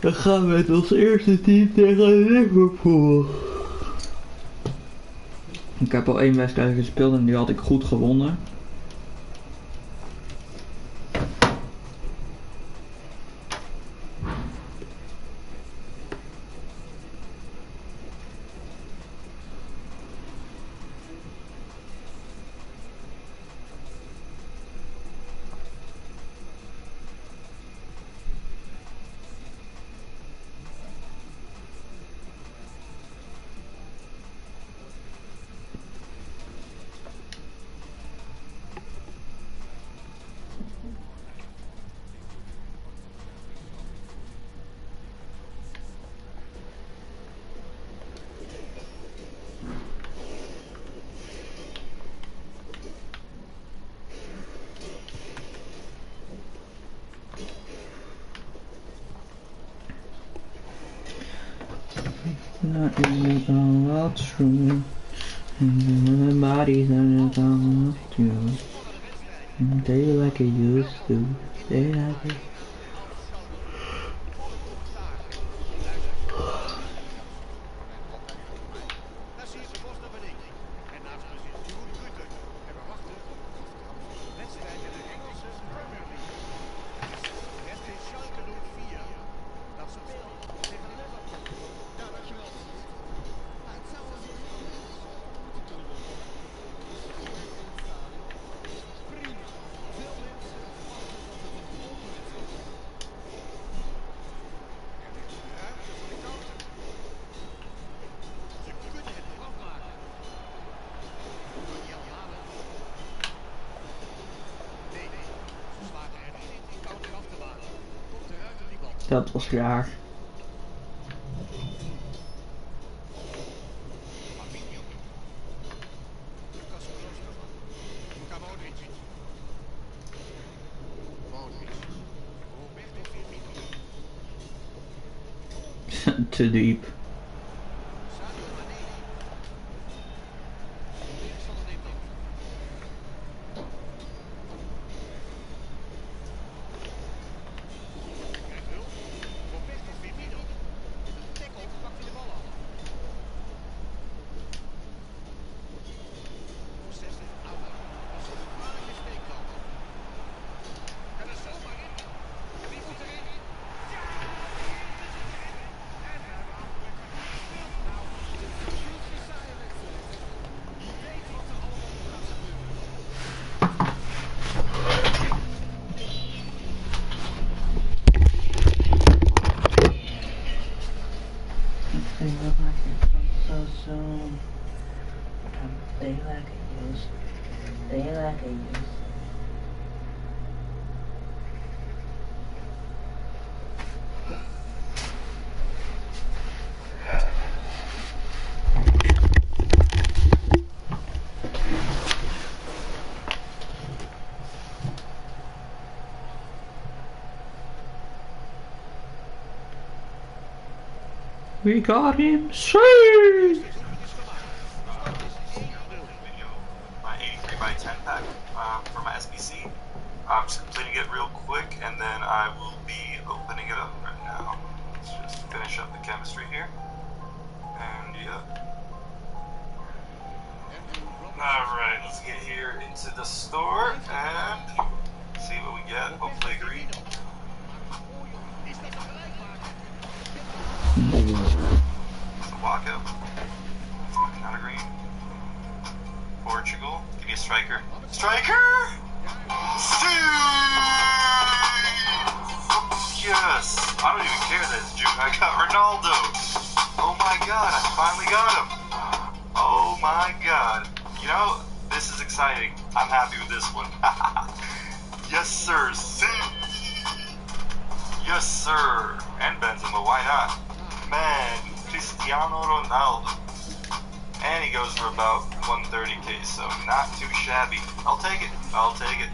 Dan gaan we met ons eerste team tegen Liverpool. Ik heb al 1 wedstrijd gespeeld en die had ik goed gewonnen. Not in the what's wrong, and my body's not enough to. They like it used to. They like it. Dat was raar. Too deep. We got him saved! My 83 by 10 pack for my SBC. I'm just completing it real quick and then I will be opening it up right now. Let's just finish up the chemistry here. And yeah. Alright, let's get here into the store and see what we get. Hopefully green. Walkout. Not a green. Portugal. Give me a striker. Striker! Yes! I don't even care that it's June. I got Ronaldo. Oh my god, I finally got him. Oh my god. You know, this is exciting. I'm happy with this one. Yes sir. Yes sir. And Benzema, why not? Man, Cristiano Ronaldo. And he goes for about 130k, so not too shabby. I'll take it. I'll take it.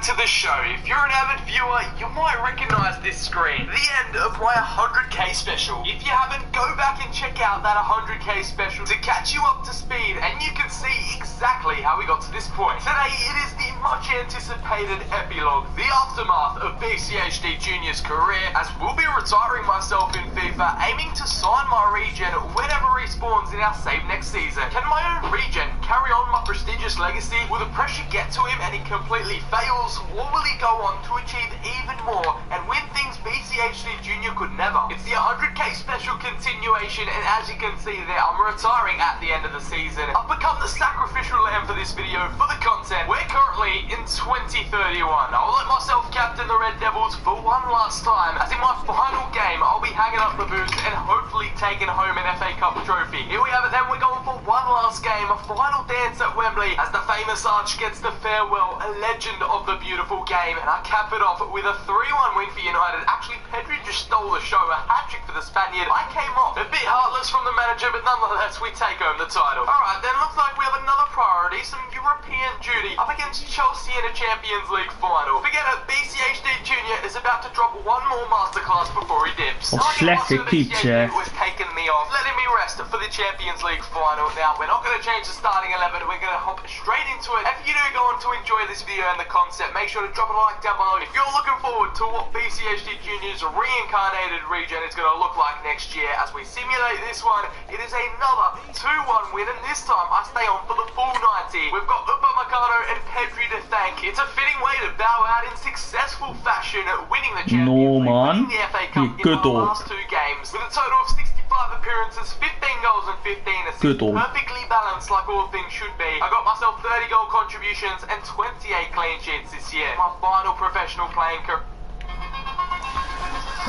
To the show. If you're an avid viewer, you might recognise this screen. The end of my 100k special. If you haven't, go back and check out that 100k special to catch you up to speed, and you can see exactly how we got to this point. Today it is the much anticipated epilogue, the aftermath of BCHD Junior's career, as we'll be retiring myself in Fifa, aiming to sign my regen whenever he spawns in our save next season. Can my own regen carry on my prestigious legacy? Will the pressure get to him and he completely fails? Or will he go on to achieve even more and win things BCHD Junior could never? It's the 100k special continuation, and as you can see there, I'm retiring at the end of the season. I've become the sacrificial lamb for this video for the content. We're currently in 2031. I'll let myself captain the Red Devils for one last time, as in my final game I'll be hanging up the boots and hopefully taking home an FA Cup trophy. Here we have it then, we're going for one last game, a final dance at Wembley, as the famous arch gets the farewell, a legend of the beautiful game, and I cap it off with a 3-1 win for United. Actually, Pedri just stole the show, a hat-trick for the Spaniard. I came off a bit heartless from the manager, but nonetheless, we take home the title. Alright, then looks like we have another priority, some European duty, up against Chelsea in a Champions League final. Forget it, BCHD Junior is about to drop one more masterclass before he dips. Slechte keeper. Was taking me off, letting me rest for the Champions League final. Now, we're not going to change the starting 11, we're going to hop straight into it. If you do go on to enjoy this video and the concept, make sure to drop a like down below if you're looking forward to what BCHD Junior's reincarnated regen is going to look like next year. As we simulate this one, it is another 2-1 win, and this time I stay on for the full 90. We've got Upamecano and Pedri to thank. It's a fitting way to bow out in successful fashion, winning the Champions League, winning the FA Cup in the last 2 games, with a total of 65 appearances, 15 goals and 15 assists, perfectly balanced like all things should be. I got myself 30 goal contributions and 28 clean sheets this year. My final professional playing career.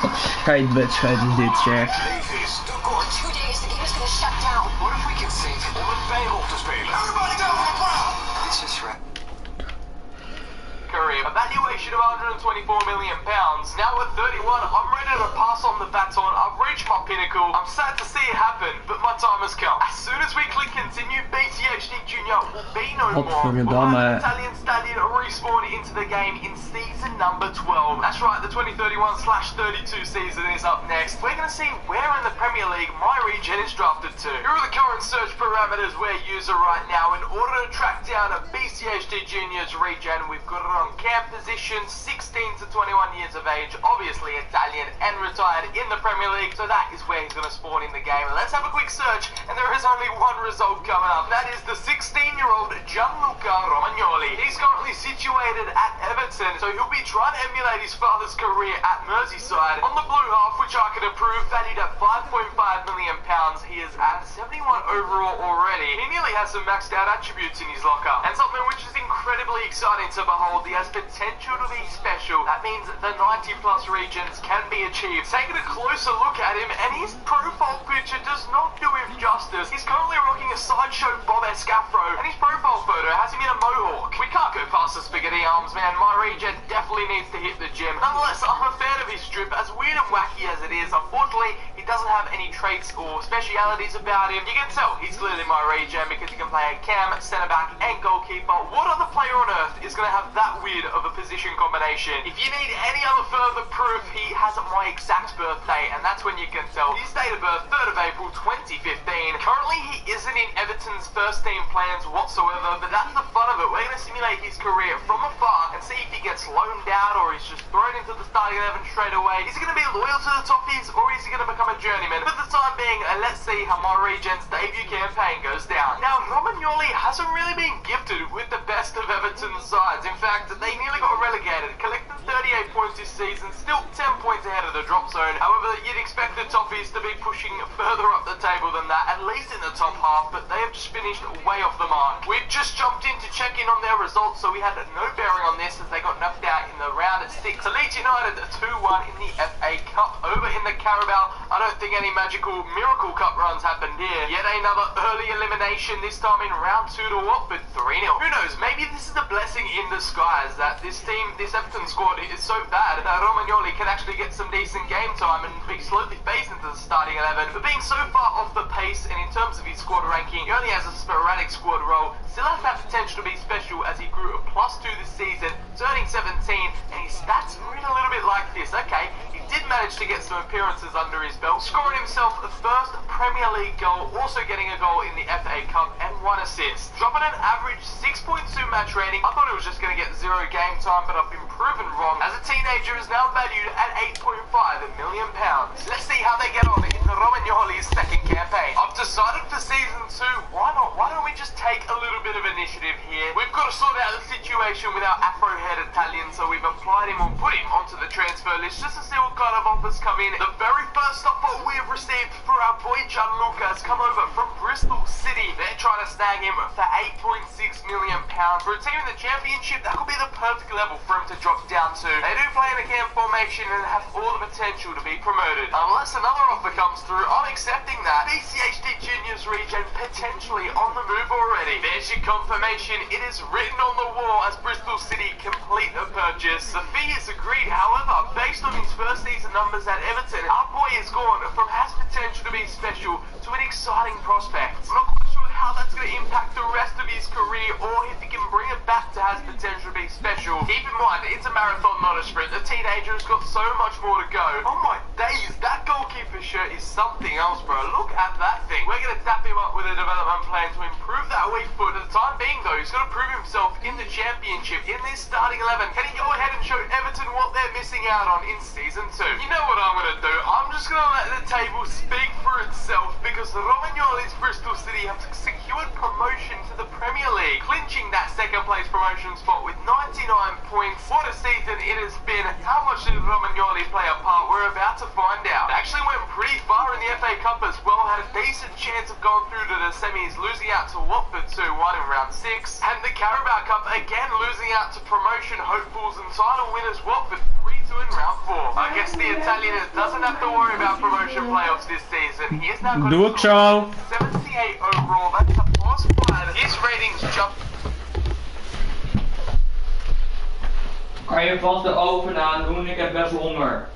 Wat scheidwedstrijd is dit, zeg. Career. Evaluation of £124 million. Now at 31, I'm ready to pass on the baton. I've reached my pinnacle. I'm sad to see it happen, but my time has come. As soon as we click continue, BCHD Junior will be no more. We'll have Italian Stallion respawn into the game in season number 12. That's right, the 2031/32 season is up next. We're going to see where in the Premier League my regen is drafted to. Here are the current search parameters we're using right now. In order to track down a BCHD Junior's regen, we've got it on camp position, 16 to 21 years of age, obviously Italian and retired in the Premier League, so that is where he's going to spawn in the game. Let's have a quick search, and there is only one result coming up. That is the 16-year-old Gianluca Romagnoli. He's currently situated at Everton, so he'll be trying to emulate his father's career at Merseyside. On the blue half, which I market approved, valued at £5.5 million. He is at 71 overall already. He nearly has some maxed out attributes in his locker. And something which is incredibly exciting to behold, he has potential to be special. That means the 90 plus regions can be achieved. Taking a closer look at him, and his profile picture does not do him justice. He's currently rocking a sideshow Bob-esque afro, and his profile photo has him in a mohawk. We can't go past the spaghetti arms, man. My regen definitely needs to hit the gym. Nonetheless, I'm a fan of his strip, as weird and wacky as it is. Unfortunately, he doesn't have any traits or specialities about him. You can tell he's clearly my regen because he can play a cam, centre back, and goalkeeper. What other player on earth is going to have that weird of a position combination? If you need any other further proof, he has my exact birthday, and that's when you can tell. His date of birth, 3rd of April 2015. Currently, he isn't in Everton's first team plans whatsoever, but that's the fun of it. We're going to simulate his career from afar and see if he gets loaned out or he's just thrown into the starting 11 straight away. Is he going to be loyal to the Toffees, or is he going to become a journeyman? For the time being, let's see how my region's debut campaign goes down. Now, Romagnoli hasn't really been gifted with the best of Everton's sides. In fact, they nearly got relegated, collected 38 points this season, still 10 points ahead of the drop zone. However, you'd expect the Toffees to be pushing further up the table than that, at least in the top half, but they have just finished way off the mark. We've just jumped in to check in on their results, so we had no bearing on this as they got knocked out in the round at 6. So Leeds United 2-1 in the FA Cup. Over in the Carabao, I don't think any magical miracle cup runs happened here. Yet another early elimination, this time in round 2 to Watford 3-0. Who knows, maybe this is a blessing in disguise that this team, this Everton squad is so bad that Romagnoli can actually get some decent game time and be slowly phased into the starting 11. But being so far off the pace, and in terms of his squad ranking, he only has a sporadic squad role, still has that potential to be special as he grew a +2 this season, turning 17, and his stats read a little bit like this. Okay, he did manage to get some appearances under his belt, scoring himself the first Premier League goal, also getting a goal in the FA Cup and 1 assist. Dropping an average 6.2 match rating. I thought he was just going to get 0 game time, but I've been proven wrong, as a teenager is now valued at £8.5 million. Let's see how they get on in the Romagnoli's second campaign. I've decided for season 2, why not? Why don't we just take a little bit of initiative here? We've got to sort out the situation with our Afro-head Italian, so we've applied him or put him onto the transfer list just to see what kind of offers come in. The very first offer we've received for our boy Gianluca has come over from Bristol City. They're trying to snag him for £8.6 million. For a team in the Championship, that could be the perfect level for him to drop down to. They do play in a camp formation and have all the potential to be promoted. Unless another offer comes through, I'm accepting that. BCHD Juniors region potentially on the move already. There's your confirmation. It is written on the wall as Bristol City complete a purchase. The fee is agreed, however, based on his first season numbers at Everton, our boy has gone from has potential to be special to an exciting prospect. I'm not quite sure how that's going to impact the rest of his career, or if he can bring it back to has potential to be special. Keep in mind, it's a marathon, not a sprint. The teenager has got so much more to go. Oh my days, that goalkeeper shirt is something else, bro. Look at that thing. We're going to tap him up with a development plan to improve that weak foot. At the time being, though, he's got to prove himself in the Championship, in this starting 11. Can he go ahead and show Everton what they're missing out on in season 2? You know what I'm going to do? I'm just going to let the table speak for itself, because the Romagnoli's Bristol City have secured promotion to the Premier League, clinching that second place promotion spot with 99 points. What a season it has been. How much did Romagnoli play a part? We're about to find out. They actually went pretty far in the FA Cup as well, had a decent chance of going through to the semis, losing out to Watford 2-1 in round 6, and the Carabao Cup again losing out to promotion hopefuls and title winners Watford 3-2 in round 4. I guess the Italian doesn't have to worry about promotion playoffs this season. He is now got 78 overall. That's a +5. His ratings jumped. Kan je vast de oven aan doen? Ik heb best honger.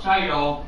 Dat zei je al.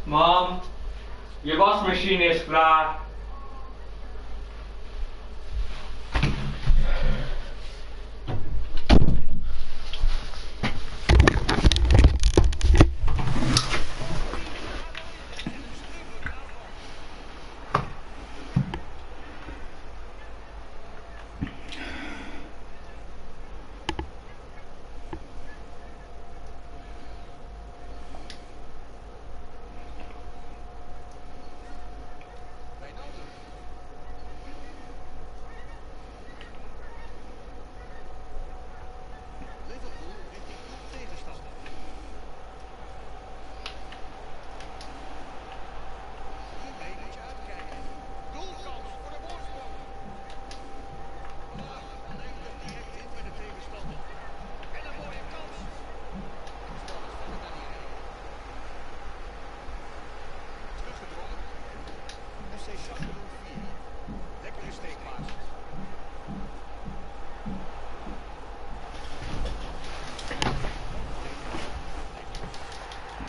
Mam, je wasmachine is klaar.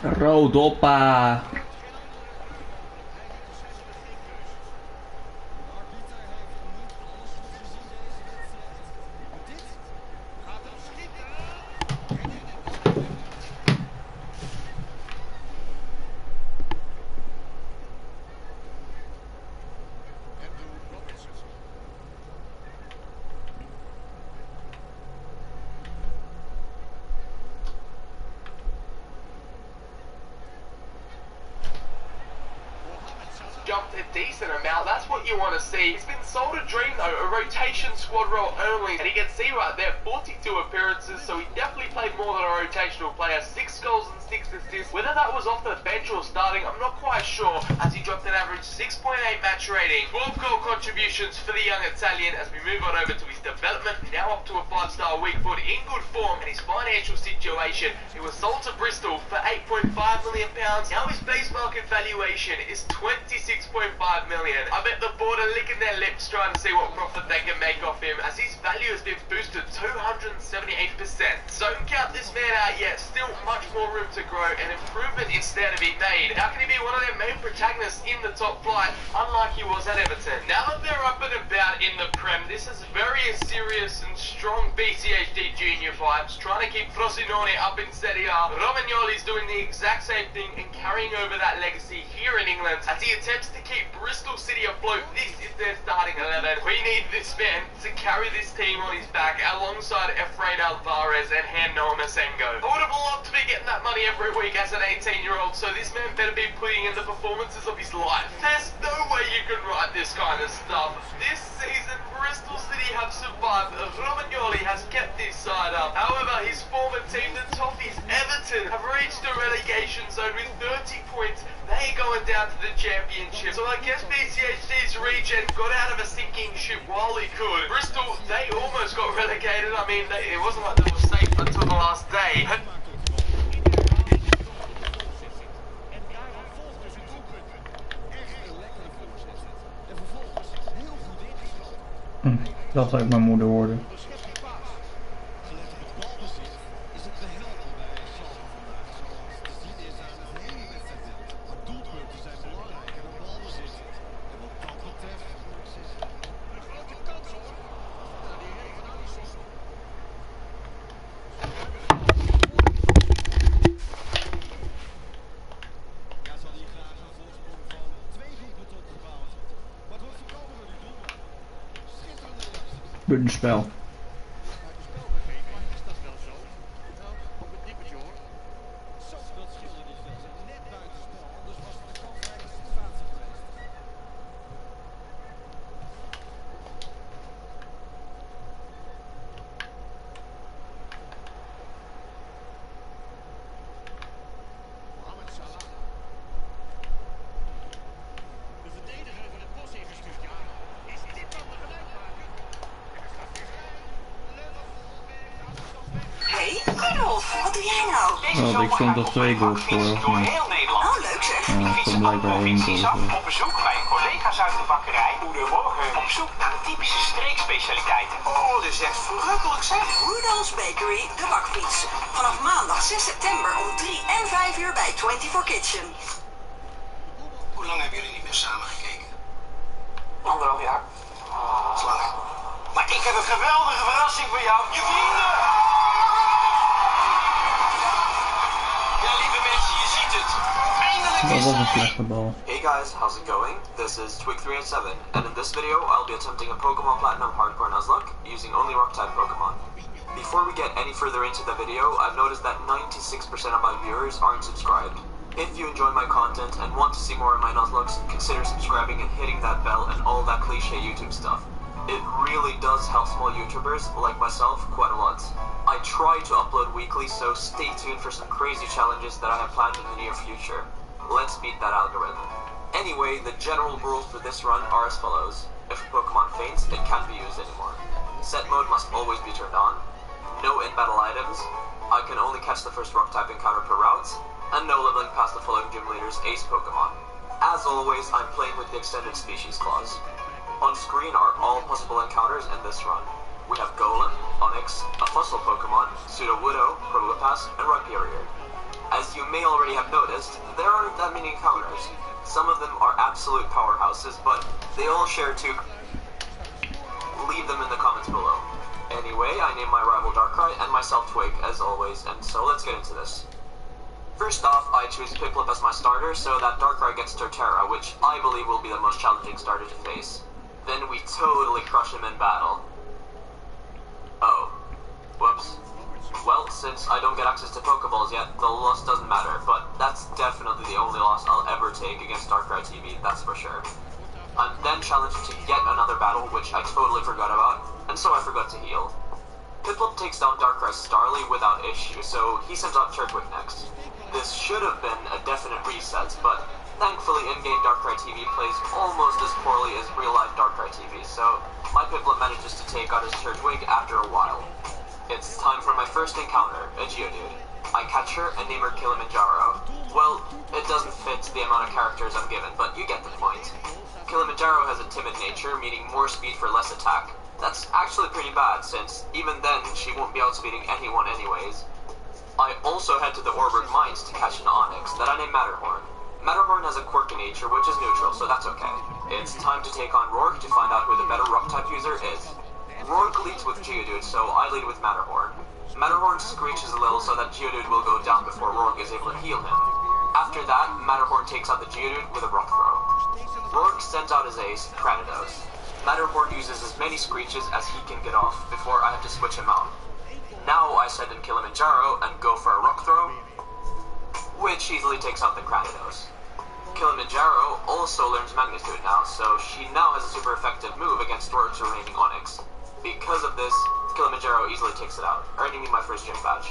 Roodoppa. Jumped a decent amount, that's what you want to see. He's been sold a dream though, a rotation squad role only, and you can see right there, 42 appearances, so he definitely played more than a rotational player, 6 goals and 6 assists. Whether that was off the bench or starting, I'm not quite sure, as he dropped an average 6.8 match rating. 12 goal contributions for the young Italian as we move on over to his development, now up to a 5-star weak foot in good form, and his financial situation, he was sold to Bristol for £8.5 million. Now his base market valuation is £26.5 million. I bet the board are licking their lips trying to see what profit they can make off him, as his value has been boosted 278%. So don't count this man out yet, still much more room to grow and improvement is there to be made. How can he be one of their main protagonists in the top flight, unlike he was at Everton? Now that they're up and about in the Prem, this is very serious and strong BCHD junior vibes, trying to keep Frosinone up in Serie A. Romagnoli's doing the exact same thing and carrying over that legacy here in England as he attempts to keep Bristol City afloat. This is their starting 11. We need this man to carry this team on his back alongside Efrain Alvarez and Hernán Masengo. I would have loved to be getting that money every week as an 18-year-old, so this man better be putting in the performances of his life. There's no way you can write this kind of stuff. This season, Bristol City have survived. Romagnoli has kept his side up. However, his former team, the Toffees, Everton, have reached the relegation zone with 30 points. They're going down to the championship. So I guess BCHD's regen got out of a sinking ship while he could. Bristol, they almost got relegated. I mean, it wasn't like they were safe until the last day. Dat zou ik mijn moeder worden. Buttonspel. Wat doe jij nou? Oh, ik stond op 2 goals voor. Oh, leuk zeg. Ik kom blijkbaar 1 goal voor. Op bezoek bij een collega's uit de bakkerij. Goedemorgen. Op zoek naar de typische streekspecialiteiten. Oh, dit is echt verrukkelijk zeg. Rudolph's Bakery, de bakfiets. Vanaf maandag 6 september om 3 en 5 uur bij 24 Kitchen. Hoe lang hebben jullie niet meer samen gekeken? 1,5 jaar. Slaag. Maar ik heb een geweldige verrassing voor jou. Je vrienden! Ja, lieve mensen, je ziet het. Eindelijk Dat is was een hij! slechte bal. Hey guys, how's it going? This is Twig387, and in this video I'll be attempting a Pokemon Platinum Hardcore Nuzlocke using only Rock-type Pokemon. Before we get any further into the video, I've noticed that 96% of my viewers aren't subscribed. If you enjoy my content and want to see more of my Nuzlocks, consider subscribing and hitting that bell and all that cliche YouTube stuff. It really does help small YouTubers like myself quite a lot. I try to upload weekly, so stay tuned for some crazy challenges that I have planned in the near future. Let's beat that algorithm. Anyway, the general rules for this run are as follows. If a Pokemon faints, it can't be used anymore. Set mode must always be turned on. No in-battle items. I can only catch the first Rock-type encounter per route. And no leveling past the following gym leader's ace Pokemon. As always, I'm playing with the extended species clause. On screen are all possible encounters in this run. We have Golem, Onix, a fossil Pokemon, Sudowoodo, Probopass, and Rhyperior. As you may already have noticed, there aren't that many encounters. Some of them are absolute powerhouses, but they all share two. Leave them in the comments below. Anyway, I named my rival Darkrai and myself Twig, as always, and so let's get into this. First off, I choose Piplup as my starter, so that Darkrai gets Torterra, which I believe will be the most challenging starter to face. Then we totally crush him in battle. Oh. Whoops. Well, since I don't get access to Pokeballs yet, the loss doesn't matter, but that's definitely the only loss I'll ever take against Darkrai TV, that's for sure. I'm then challenged to yet another battle, which I totally forgot about, and so I forgot to heal. Piplup takes down Darkrai's Starly without issue, so he sends out Turtwig next. This should have been a definite reset, but thankfully in-game Darkrai TV plays almost as poorly as real-life Darkrai TV, so my Piplup manages to take out his Turtwig after a while. It's time for my first encounter, a Geodude. I catch her and name her Kilimanjaro. Well, it doesn't fit the amount of characters I'm given, but you get the point. Kilimanjaro has a timid nature, meaning more speed for less attack. That's actually pretty bad, since even then she won't be outspeeding anyone anyways. I also head to the Orberg Mines to catch an Onix that I named Matterhorn. Matterhorn has a quirky nature which is neutral, so that's okay. It's time to take on Rourke to find out who the better Rock-type user is. Rourke leads with Geodude, so I lead with Matterhorn. Matterhorn screeches a little so that Geodude will go down before Rourke is able to heal him. After that, Matterhorn takes out the Geodude with a Rock Throw. Rourke sends out his ace, Cranidos. Matterhorn uses as many screeches as he can get off before I have to switch him out. Now I send in Kilimanjaro and go for a Rock Throw, which easily takes out the Cranidos. Kilimanjaro also learns Magnitude now, so she now has a super effective move against Rourke's remaining Onix. Because of this, Kilimanjaro easily takes it out, earning me my first gym badge.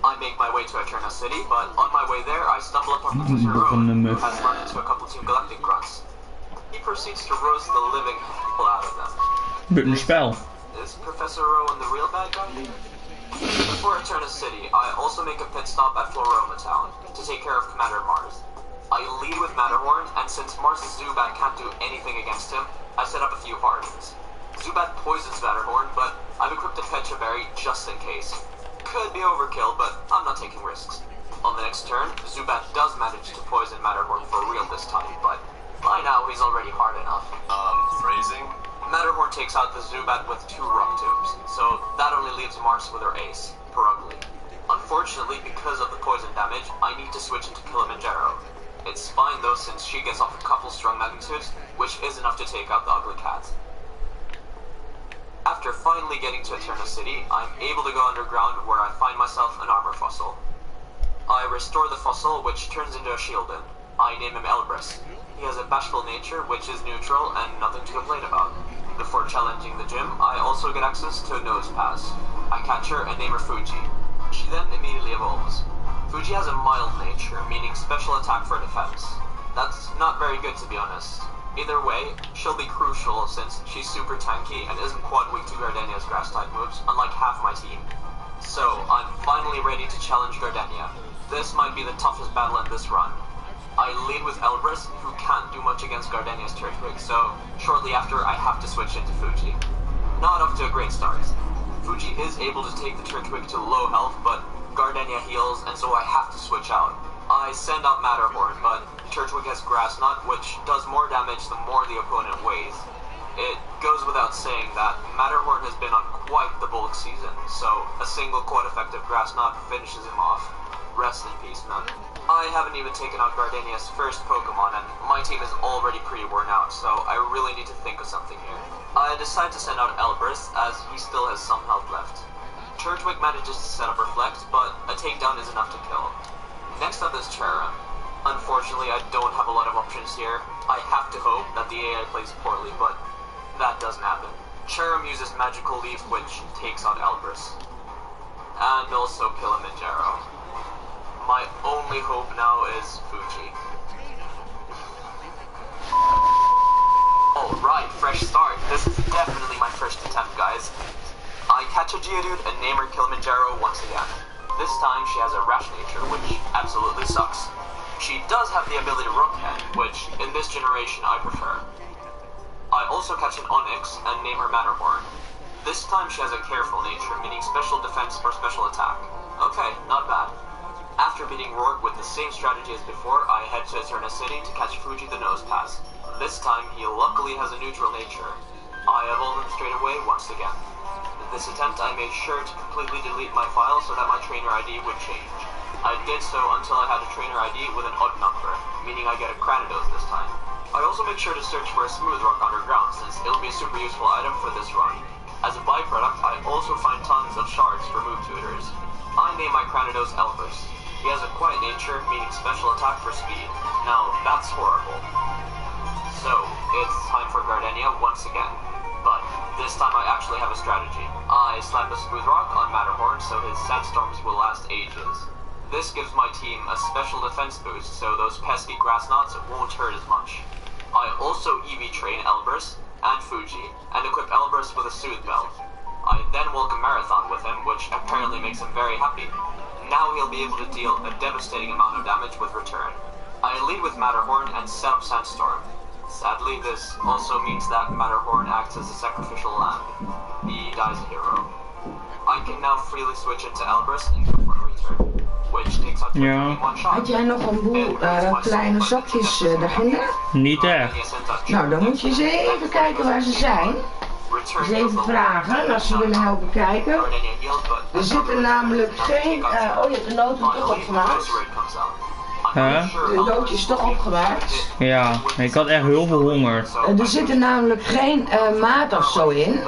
I make my way to Eterna City, but on my way there I stumble upon Professor Rowe, who has run into a couple Team Galactic grunts. He proceeds to roast the living hell out of them. Buttonspel. Is Professor Rowe the real bad guy? Before Eterna City, I also make a pit stop at Floroma Town to take care of Commander Mars. I lead with Matterhorn, and since Mars' Zubat can't do anything against him, I set up a few hardens. Zubat poisons Matterhorn, but I've equipped a Pecha Berry just in case. Could be overkill, but I'm not taking risks. On the next turn, Zubat does manage to poison Matterhorn for real this time, but by now he's already hard enough. Phrasing? Matterhorn takes out the Zubat with 2 Rock Tombs, so that only leaves Mars with her ace, Perugly. Unfortunately, because of the poison damage, I need to switch into Kilimanjaro. It's fine though, since she gets off a couple strong magnitudes, which is enough to take out the ugly cat. After finally getting to Eterna City, I'm able to go underground where I find myself an armor fossil. I restore the fossil, which turns into a shieldin. I name him Elbrus. He has a bashful nature, which is neutral and nothing to complain about. Before challenging the gym, I also get access to a nose pass. I catch her and name her Fuji. She then immediately evolves. Fuji has a mild nature, meaning special attack for defense. That's not very good, to be honest. Either way, she'll be crucial since she's super tanky and isn't quad weak to Gardenia's grass type moves, unlike half my team. So, I'm finally ready to challenge Gardenia. This might be the toughest battle in this run. I lead with Elbrus, who can't do much against Gardenia's Turtwig, so shortly after I have to switch into Fuji. Not off to a great start. Fuji is able to take the Turtwig to low health, but Gardenia heals, and so I have to switch out. I send out Matterhorn, but Turtwig has Grass Knot, which does more damage the more the opponent weighs. It goes without saying that Matterhorn has been on quite the bulk season, so a single quite effective Grass Knot finishes him off. Rest in peace, man. I haven't even taken out Gardenia's first Pokemon, and my team is already pretty worn out, so I really need to think of something here. I decide to send out Elbrus, as he still has some health left. Turtwig manages to set up Reflect, but a takedown is enough to kill. Next up is Cherrim. Unfortunately, I don't have a lot of options here. I have to hope that the AI plays poorly, but that doesn't happen. Cherrim uses Magical Leaf, which takes out Elbrus. And also Kilimanjaro. My only hope now is Fuji. Alright, fresh start. This is definitely my first attempt, guys. I catch a Geodude and name her Kilimanjaro once again. This time she has a rash nature, which absolutely sucks. She does have the ability to Rock Head, which in this generation I prefer. I also catch an Onyx and name her Matterhorn. This time she has a careful nature, meaning special defense for special attack. Okay, not bad. After beating Rourke with the same strategy as before, I head to Eterna City to catch Fuji the Nose Pass. This time he luckily has a neutral nature. I evolve him straight away once again. In this attempt, I made sure to completely delete my file so that my trainer ID would change. I did so until I had a trainer ID with an odd number, meaning I get a Cranidos this time. I also make sure to search for a Smooth Rock underground, since it'll be a super useful item for this run. As a byproduct, I also find tons of shards for move tutors. I name my Cranidos Elbrus. He has a quiet nature, meaning special attack for speed. Now, that's horrible. So, it's time for Gardenia once again. But this time I actually have a strategy. I slap a Smooth Rock on Matterhorn so his Sandstorms will last ages. This gives my team a special defense boost so those pesky Grass Knots won't hurt as much. I also EV train Elbrus and Fuji and equip Elbrus with a Soothe Belt. I then welcome Marathon with him, which apparently makes him very happy. Now he'll be able to deal a devastating amount of damage with return. I lead with Matterhorn and set up Sandstorm. Sadly, this also means that Matterhorn acts as a sacrificial lamb. He dies a hero. I can now freely switch into Elbrus and go for a return, which takes out in one shot. Had jij nog een boel kleine zakjes daarginder? Niet echt. Nou, dan moet je eens even kijken waar ze zijn. Dus even vragen, als ze willen helpen kijken. Er zitten namelijk geen... oh, je hebt de noten toch opgemaakt? De nootje is toch opgemaakt? Ja, ik had echt heel veel honger. Er zitten namelijk geen maat of zo in.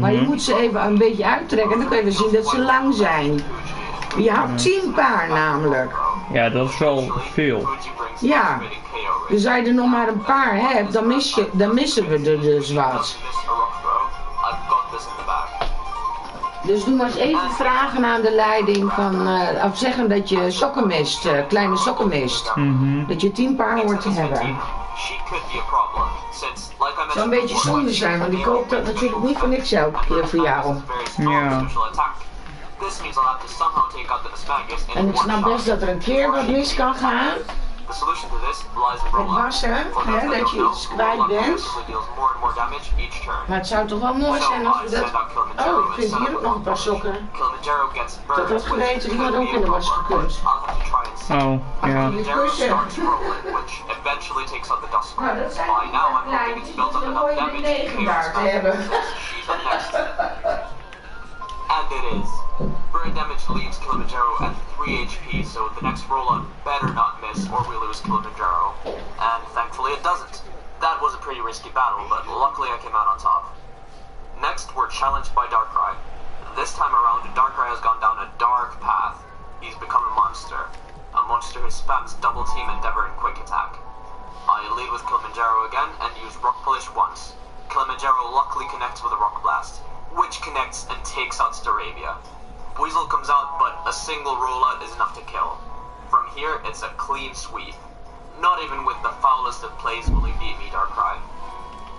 Maar je moet ze even een beetje uittrekken en dan kun je zien dat ze lang zijn. Je had 10 paar namelijk. Ja, dat is wel veel. Ja, dus als je er nog maar een paar hebt, dan missen we er dus wat. Dus doe maar eens even vragen aan de leiding van, of zeggen dat je sokken mist, kleine sokken mist. Dat je 10 paar hoort te hebben. Het zou een beetje zonde zijn, want ik koop dat natuurlijk niet voor niks elke keer voor jou. Ja. En ik snap best dat er een keer wat mis kan gaan. Met wassen, hè, dat je iets kwijt bent. Maar het zou toch wel mooi zijn als we dat... Oh, ik vind hier ook nog een paar sokken. Dat had geweten, die had ook in de was gekund. Oh, ja. Die kussen. Nou, dat zijn die kleine, die moeten een mooie 9 daar te hebben. And it is. Burn damage leaves Kilimanjaro at 3 HP, so the next roll-on better not miss or we lose Kilimanjaro. And thankfully it doesn't. That was a pretty risky battle, but luckily I came out on top. Next, we're challenged by Darkrai. This time around, Darkrai has gone down a dark path. He's become a monster who spams double team, endeavor, and quick attack. I lead with Kilimanjaro again and use Rock Polish once. Kilimanjaro luckily connects with a Rock Blast, which connects and takes out Staravia. Weasel comes out, but a single rollout is enough to kill. From here, it's a clean sweep. Not even with the foulest of plays will he beat me, Darkrai.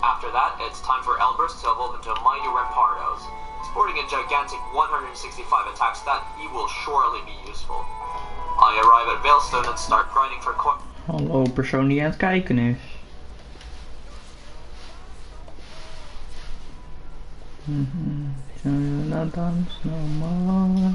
After that, it's time for Elbrus to evolve into Mighty Rampardos. Sporting a gigantic 165 attacks that he will surely be useful. I arrive at Veilstone and start grinding for coin. Hallo persoon die aan het kijken is. Dan snel.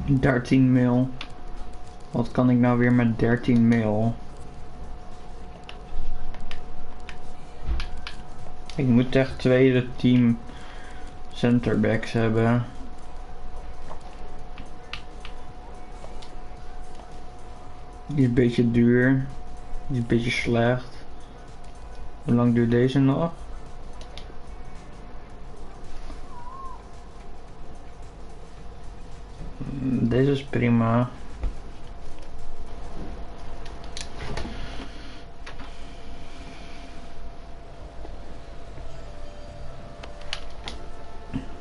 13 mil. Wat kan ik nou weer met 13 mil? Ik moet echt tweede team centerbacks hebben. Die is een beetje duur. Die is een beetje slecht. Hoe lang duurt deze nog? Deze is prima.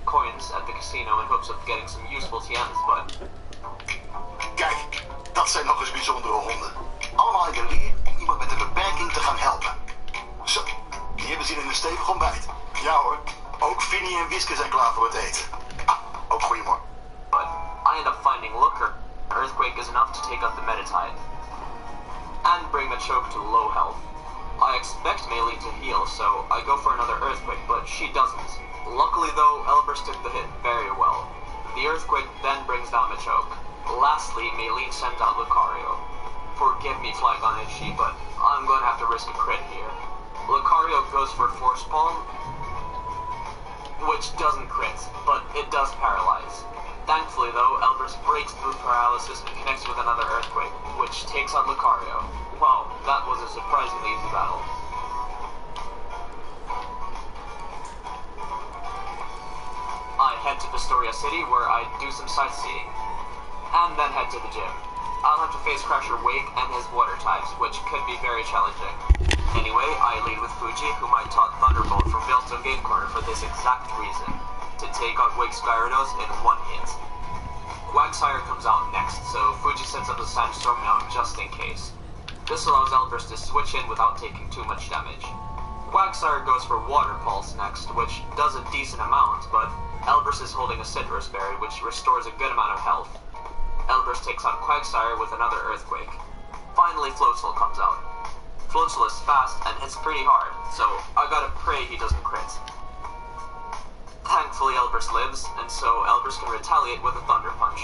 Coins at the casino in hopes of getting some useful TM's, but... Kijk, dat zijn nog eens bijzondere honden. Allemaal in de leer om iemand met een beperking te gaan helpen. Zo, die hebben zin in een stevig ontbijt. Ja hoor, ook Vinnie en Wiske zijn klaar voor het eten. Ook goeiemorgen. But I end up finding Looker. Earthquake is enough to take out the Metatide and bring the choke to low health. I expect Melee to heal, so I go for another Earthquake, but she doesn't. Luckily though, Elbrus took the hit very well. The Earthquake then brings down the choke. Lastly, Melee sends out Lucario. Forgive me, Flygon Itchy, but I'm going to have to risk a crit here. Lucario goes for Force Palm, which doesn't crit, but it does paralyze. Thankfully though, Elbrus breaks through paralysis and connects with another Earthquake, which takes out Lucario. Wow, that was a surprisingly easy battle. I head to Pistoria City where I do some sightseeing, and then head to the gym. I'll have to face Crusher Wake and his water types, which could be very challenging. Anyway, I lead with Fuji, who might talk Thunderbolt from Veilstone Game Corner for this exact reason. To take out Wake's Gyarados in one hit. Quagsire comes out next, so Fuji sets up a Sandstorm now just in case. This allows Elbrus to switch in without taking too much damage. Quagsire goes for Water Pulse next, which does a decent amount, but Elbrus is holding a Citrus Berry, which restores a good amount of health. Elbrus takes out Quagsire with another Earthquake. Finally, Floatzel comes out. Floatzel is fast and hits pretty hard, so I gotta pray he doesn't crit. Thankfully, Elbrus lives, and so Elbrus can retaliate with a Thunder Punch,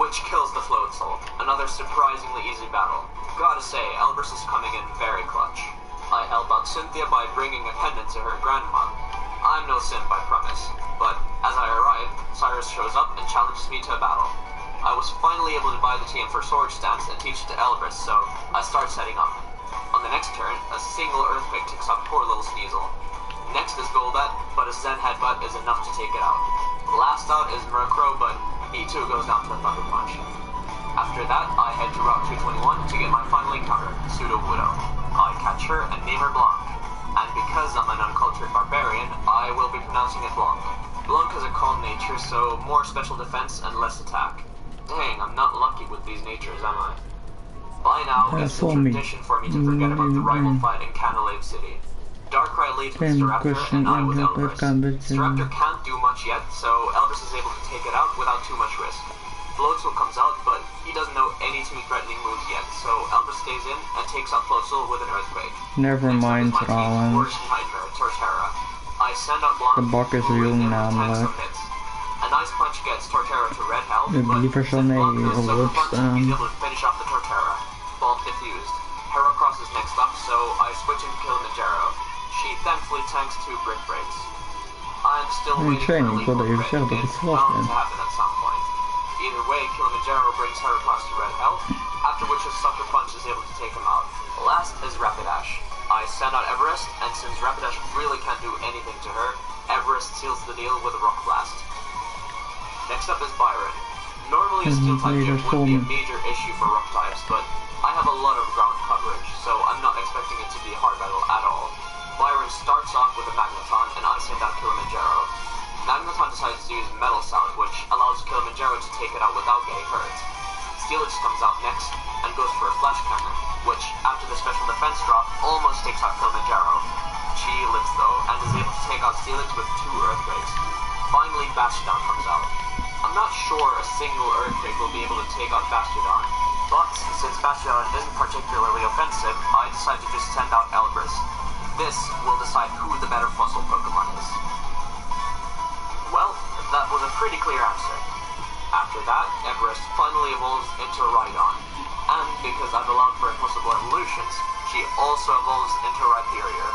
which kills the Floatzel. Another surprisingly easy battle. Gotta say, Elbrus is coming in very clutch. I help out Cynthia by bringing a pendant to her grandma. I'm no simp, I promise, but as I arrive, Cyrus shows up and challenges me to a battle. I was finally able to buy the TM for Sword Stance and teach it to Elbrus, so I start setting up. On the next turn, a single Earthquake takes out poor little Sneasel. Next is Golbat, but a Zen Headbutt is enough to take it out. Last out is Murkrow, but he too goes down to the Thunder Punch. After that, I head to Route 221 to get my final encounter, Pseudo Widow. I catch her and name her Blanc. And because I'm an uncultured barbarian, I will be pronouncing it Blanc. Blanc has a calm nature, so more special defense and less attack. Dang, I'm not lucky with these natures, am I? By now, it's a tradition for me to forget about the rival fight in Canalave City. Darkrai leads with Staraptor and I with Elbrus. Staraptor can't do much yet, so Elbrus is able to take it out without too much risk. Floatzel comes out, but he doesn't know any too threatening moves yet, so Elbrus stays in and takes out Floatzel with an Earthquake. Never mind trouwens. I send out Blanc, de bak is jong namelijk. A nice punch gets Torterra to red health, Ik heb liever zo mee op staan. he's able to finish off the Torterra. Bomb defused. Heracross is next up, so I switch into Kilimanjaro. She thankfully tanks 2 brick breaks. I'm still waiting for a lead from Red. It's bound to happen at some point. Either way, Kilimanjaro brings Heracross to red health, after which his Sucker Punch is able to take him out. Last is Rapidash. I send out Everest, and since Rapidash really can't do anything to her, Everest seals the deal with a Rock Blast. Next up is Byron. Normally a Steel type gym would be a major issue for Rock types, but I have a lot of ground coverage, so I'm not expecting it to be a hard battle at all. Byron starts off with a Magneton, and I send out Kilimanjaro. Magneton decides to use Metal Sound, which allows Kilimanjaro to take it out without getting hurt. Steelix comes out next, and goes for a Flash Cannon, which, after the special defense drop, almost takes out Kilimanjaro. She lives though, and is able to take out Steelix with 2 Earthquakes. Finally, Bastiodon comes out. I'm not sure a single Earthquake will be able to take out Bastiodon, but since Bastiodon isn't particularly offensive, I decide to just send out Elbrus. This will decide who the better fossil Pokemon is. Well, that was a pretty clear answer. After that, Everest finally evolves into a Rhydon, and because I've allowed for possible evolutions, she also evolves into a Rhyperior.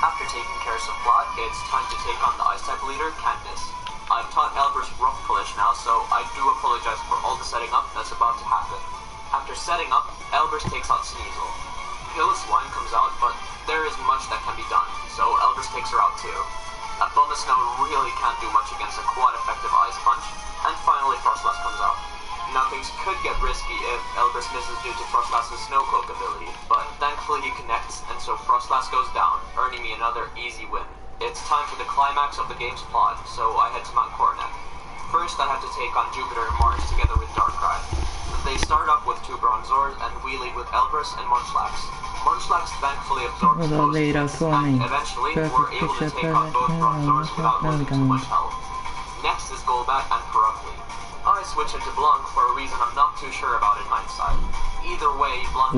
After taking care of some plot, it's time to take on the Ice-type leader, Candace. I've taught Elbrus Rock Polish now, so I do apologize for all the setting up that's about to happen. After setting up, Elbrus takes out Sneasel. Pilliswine comes out, but there isn't much that can be done, so Elbrus takes her out too. Abomasnow really can't do much against a quite effective Ice Punch, and finally Frostlass comes out. Now things could get risky if Elbrus misses due to Frostlass's Snow Cloak ability, but thankfully he connects, and so Frostlass goes down, earning me another easy win. It's time for the climax of the game's plot, so I head to Mount Coronet. First I have to take on Jupiter and Mars together with Darkrai. They start off with 2 Bronzors and wheelie with Elbrus and Munchlax. Munchlax thankfully absorbs most hits, and eventually we're able to take on both Bronzors without losing too much health. Next is Golbat and Perugly. I switch into Blanc for a reason I'm not too sure about in hindsight. Either way, Blanc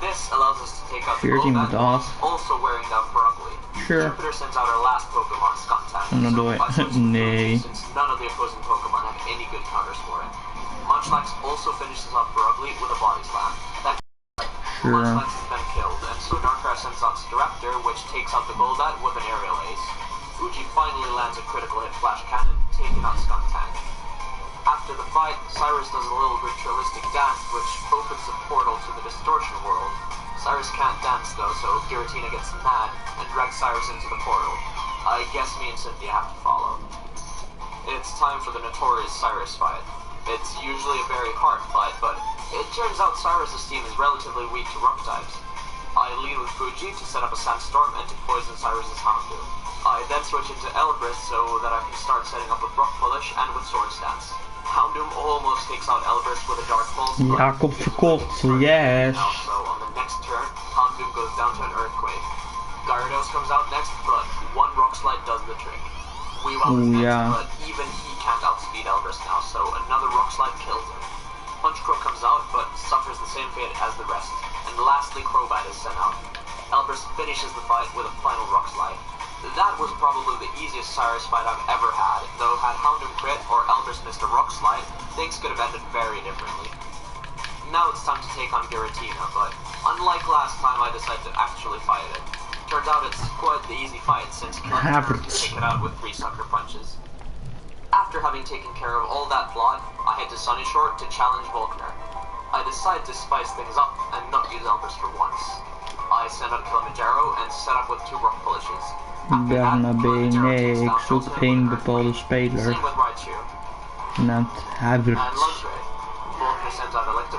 This allows us to take out the Golbat, also wearing down Perugly. Sure. Jupiter sends out our last Pokemon, Skuntank, so I switch to Perugly since none of the opposing Pokemon have any good counters for it. Munchlax also finishes off Perugly with a Body Slam. Munchlax has been killed, and so Darkrai sends out Staraptor, which takes out the Golbat with an Aerial Ace. Fuji finally lands a critical hit Flash Cannon, taking out Skuntank. After the fight, Cyrus does a little ritualistic dance, which opens the portal to the Distortion world. Cyrus can't dance though, so Giratina gets mad and drags Cyrus into the portal. I guess me and Cynthia have to follow. It's time for the notorious Cyrus fight. It's usually a very hard fight, but it turns out Cyrus's team is relatively weak to rock types. I lead with Fuji to set up a Sandstorm and to poison Cyrus's Houndoom. I then switch into Elbrus so that I can start setting up with Rock Polish and with Sword Stance. Houndoom almost takes out Elbrus with a Dark Pulse, Jacob verkocht, yes. So on the next turn, Houndoom goes down to an Earthquake. Gyarados comes out next, but 1 Rock Slide does the trick. Weavile is next, but even he can't outspeed Elbrus now, so another Rock Slide kills him. Punchcrow comes out, but suffers the same fate as the rest. And lastly, Crobat is sent out. Elbrus finishes the fight with a final Rock Slide. That was probably the easiest Cyrus fight I've ever had, though had Houndoom crit or Elbrus missed a Rock Slide, things could have ended very differently. Now it's time to take on Giratina, but unlike last time I decided to actually fight it. Turns out it's quite the easy fight since Killer can take it out with 3 Sucker Punches. After having taken care of all that plot, I head to Sunnyshoard to challenge Volkner. I decide to spice things up and not use Elbrus for once. I send out Kilimanjaro and set up with 2 Rock Polishes. Bijna nee, ik zoek één bepaalde speler. Genaamd Huibert.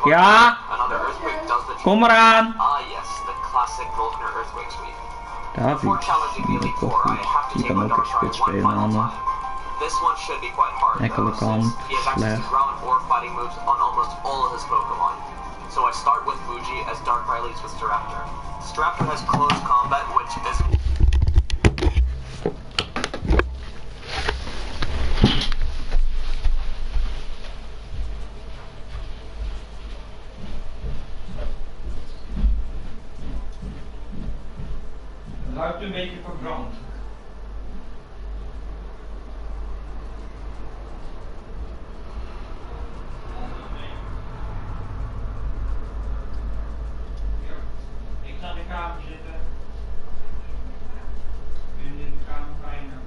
Ja! Kom eraan! David, die is toch goed. Die kan ook een spits spelen allemaal. This one should be quite hard though, since he has access to ground or fighting moves on almost all of his Pokemon. So I start with Fuji as Darkrai leads with Staraptor. Staraptor has close combat, which is... Het ruikt een beetje verbrand. Ik ga in de kamer zitten. In de kamer bijna.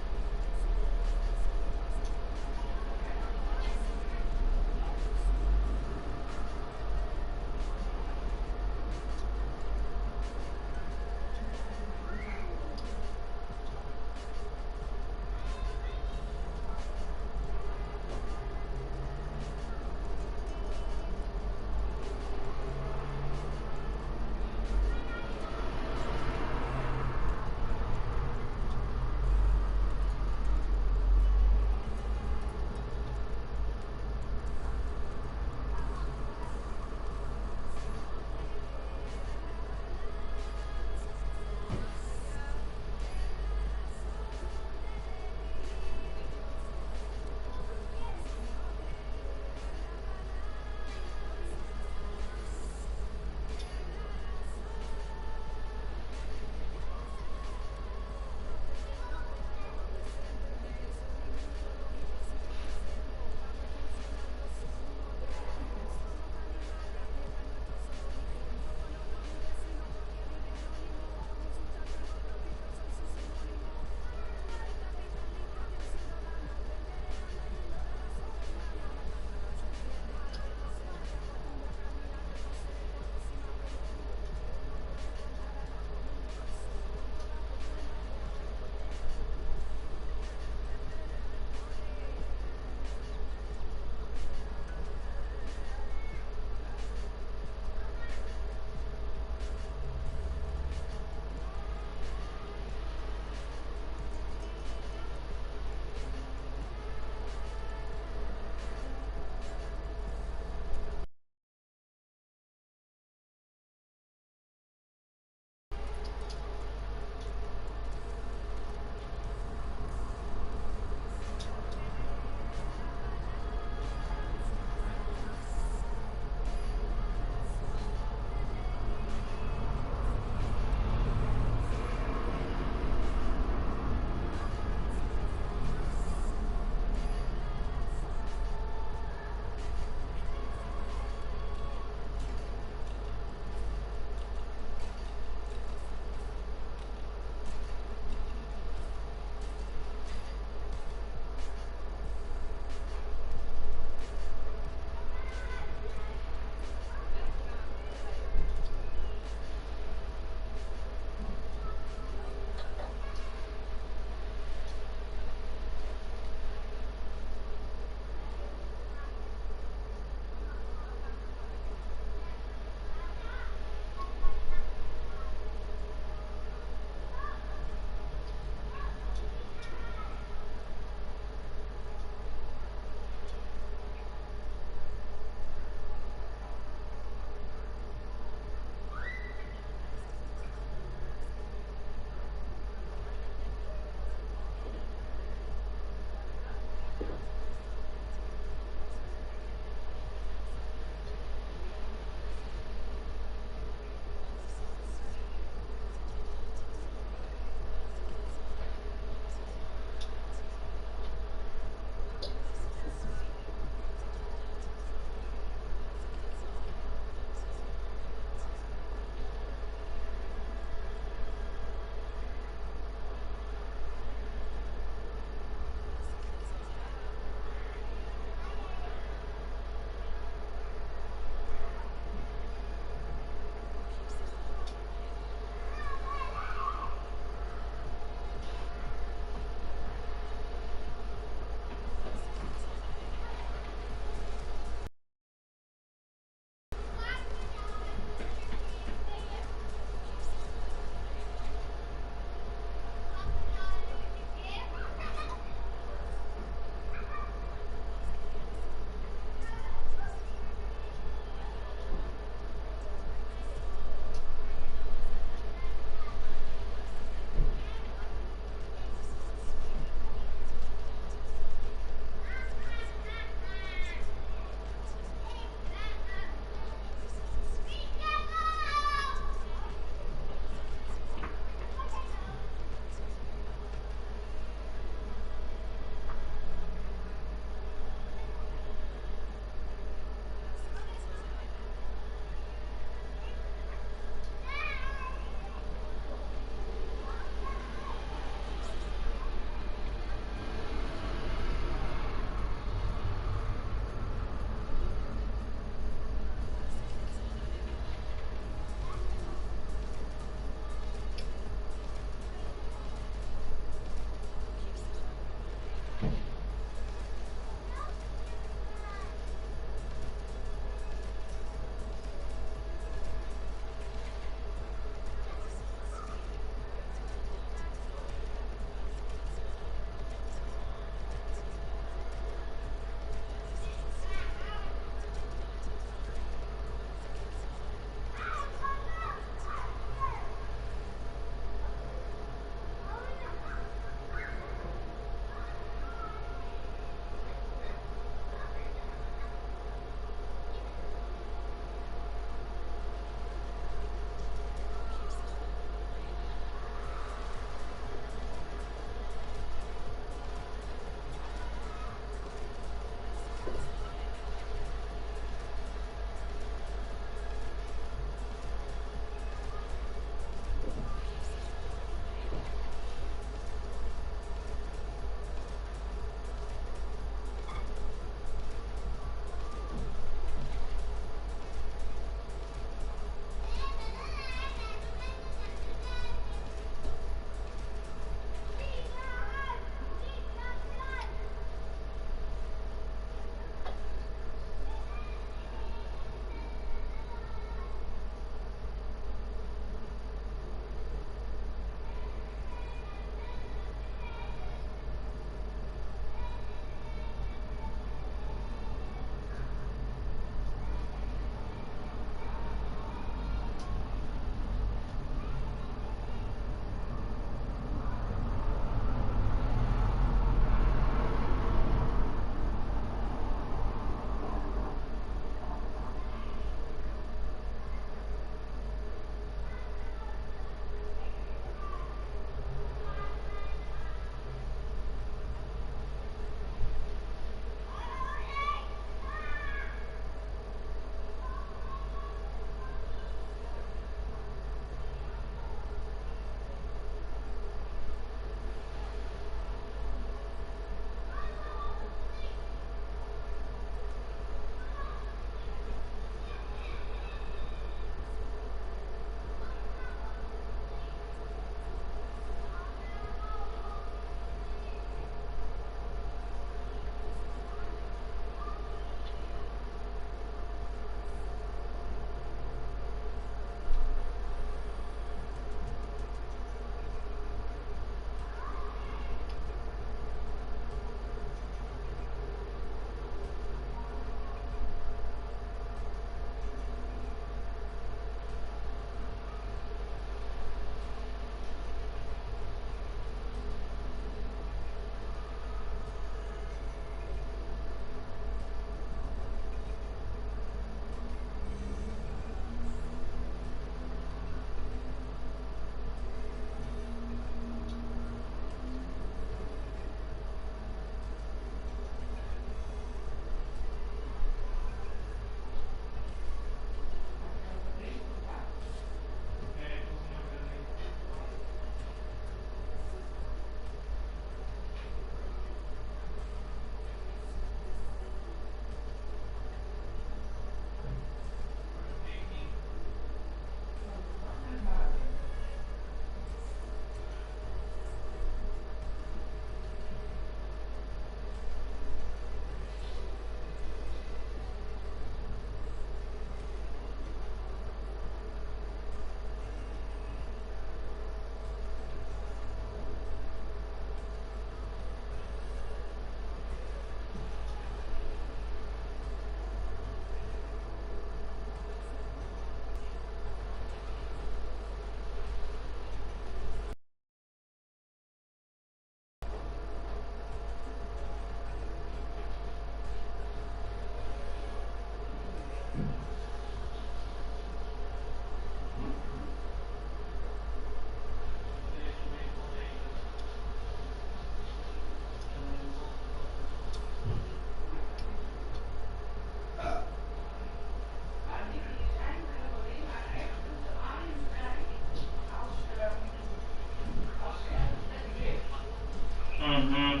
Mm-hmm.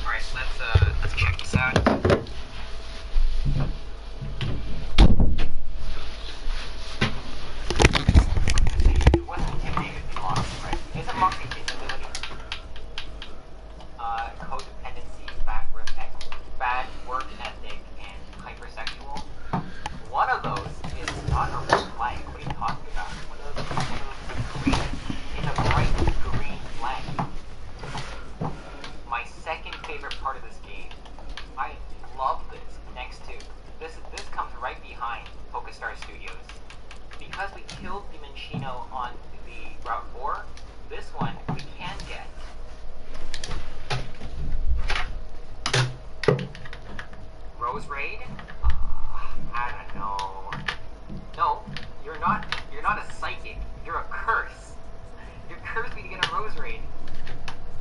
Alright, let's check this out. What's intimidated be lost, right? It's a marketing capability. Codependency, bad work ethic, and hypersexual. One of those is not a red flag. What are you talking about? One of those is green. It's a bright green flag. My second favorite part of this game, I love this. Next to this comes right behind PokeStar Studios. Because we killed the Minchino on the Route 4, this one we can get. Rose Raid? I don't know. No, you're not a psychic. You're a curse. You're cursed when you get a Rose Raid.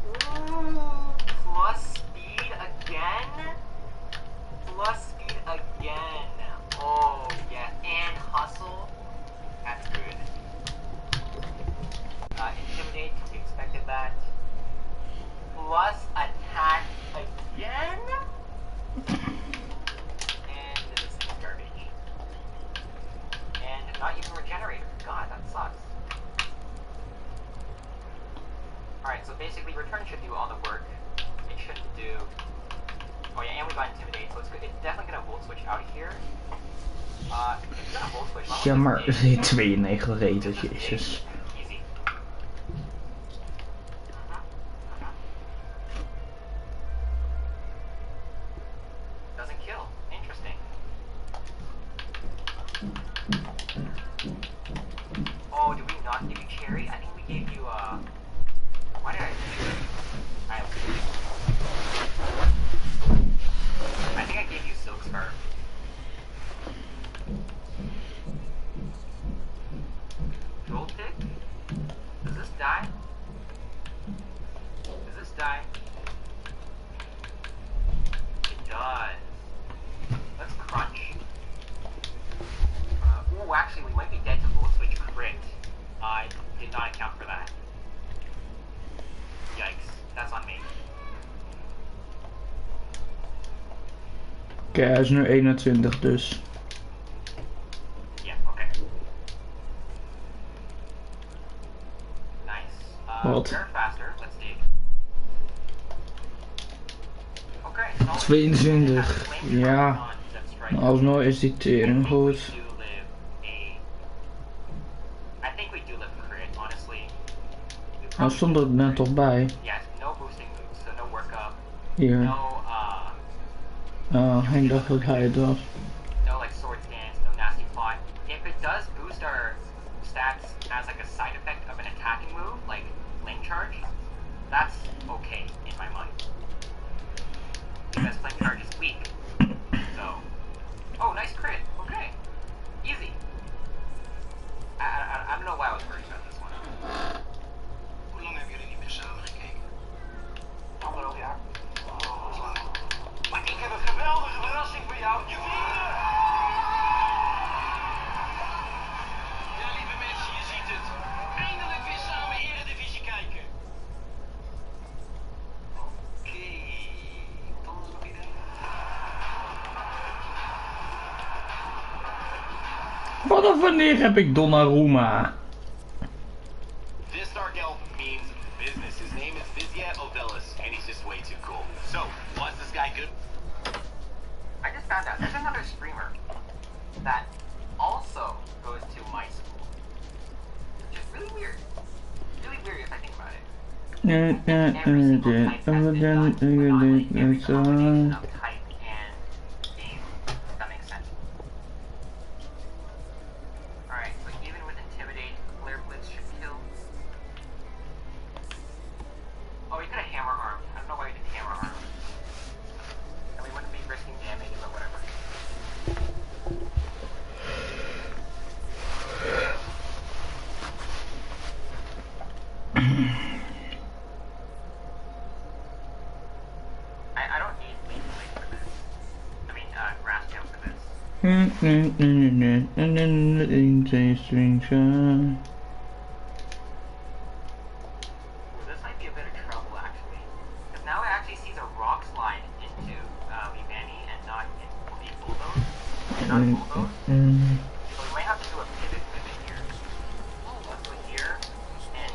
Ooh, plus speed again? Plus speed again. Oh, yeah, and hustle. That's good. Intimidate, we expected that. Plus attack again? And this is garbage. And not even regenerator. God, that sucks. Alright, so basically return should do all the work. It shouldn't do... Oh yeah, and we got intimidate, so it's good. It's definitely gonna volt switch out of here. It's gonna volt switch. Ja, maar 92 reten, jezus. Easy. Doesn't kill. Interesting. Oh, did we not give you cherry? I think we gave you, why did I do it? I think I gave you silk scarf. Dual tick? Does this die? Does this die? It does. Let's crunch. Ooh, actually, we might be dead to volt switch crit. I did not account for that. Yikes, that's on me. Oké, hij is nu 21 dus. Yeah, okay. Nice. Wat? We're faster, let's dig. Okay, 22, ja. Maar alsnog is die tering goed. I think we do live crit, honestly. Nou stond er net toch bij. Yes, no boosting moves, so no workup. Hier. No, Ik dacht dat hij het was. no like sword stance, no nasty plot. If it does boost our stats as like a side effect of an attacking move, like flame charge, that's okay in my mind. Because flame charge is weak. So, oh, nice crit. Okay, easy. I don't know why I was worried about this one. Hoe lang hebben jullie niet meer samen gekeken? 1,5 jaar. Maar ik heb een geweldige verrassing voor jou. Je vrienden! Ja, lieve mensen, je ziet het. Eindelijk weer samen Eredivisie kijken. Oké, dan is nog iedereen. Vanaf wanneer heb ik Donnarumma? This dark elf means business. His name is Vizia Obelis, and he's just way too cool. So, was this guy good? I just found out there's another streamer that also goes to my school. Which is really weird. Really weird if I think about it. Every single type has been done, but on like every combination of type and game. If that makes sense. Alright, so even with Intimidate, Flare Blitz should kill. Oh, he could have Hammer Arm. I don't know why he did Hammer Arm. And we wouldn't be risking damage, but whatever. I don't need lead. En dan de 1, 2 strings gaan. This might be a bit of trouble actually. Because now it actually sees a rock slide into Vivani and not the bulldoze. And not bulldoze. So we might have to do a pivot here. Let's go here. And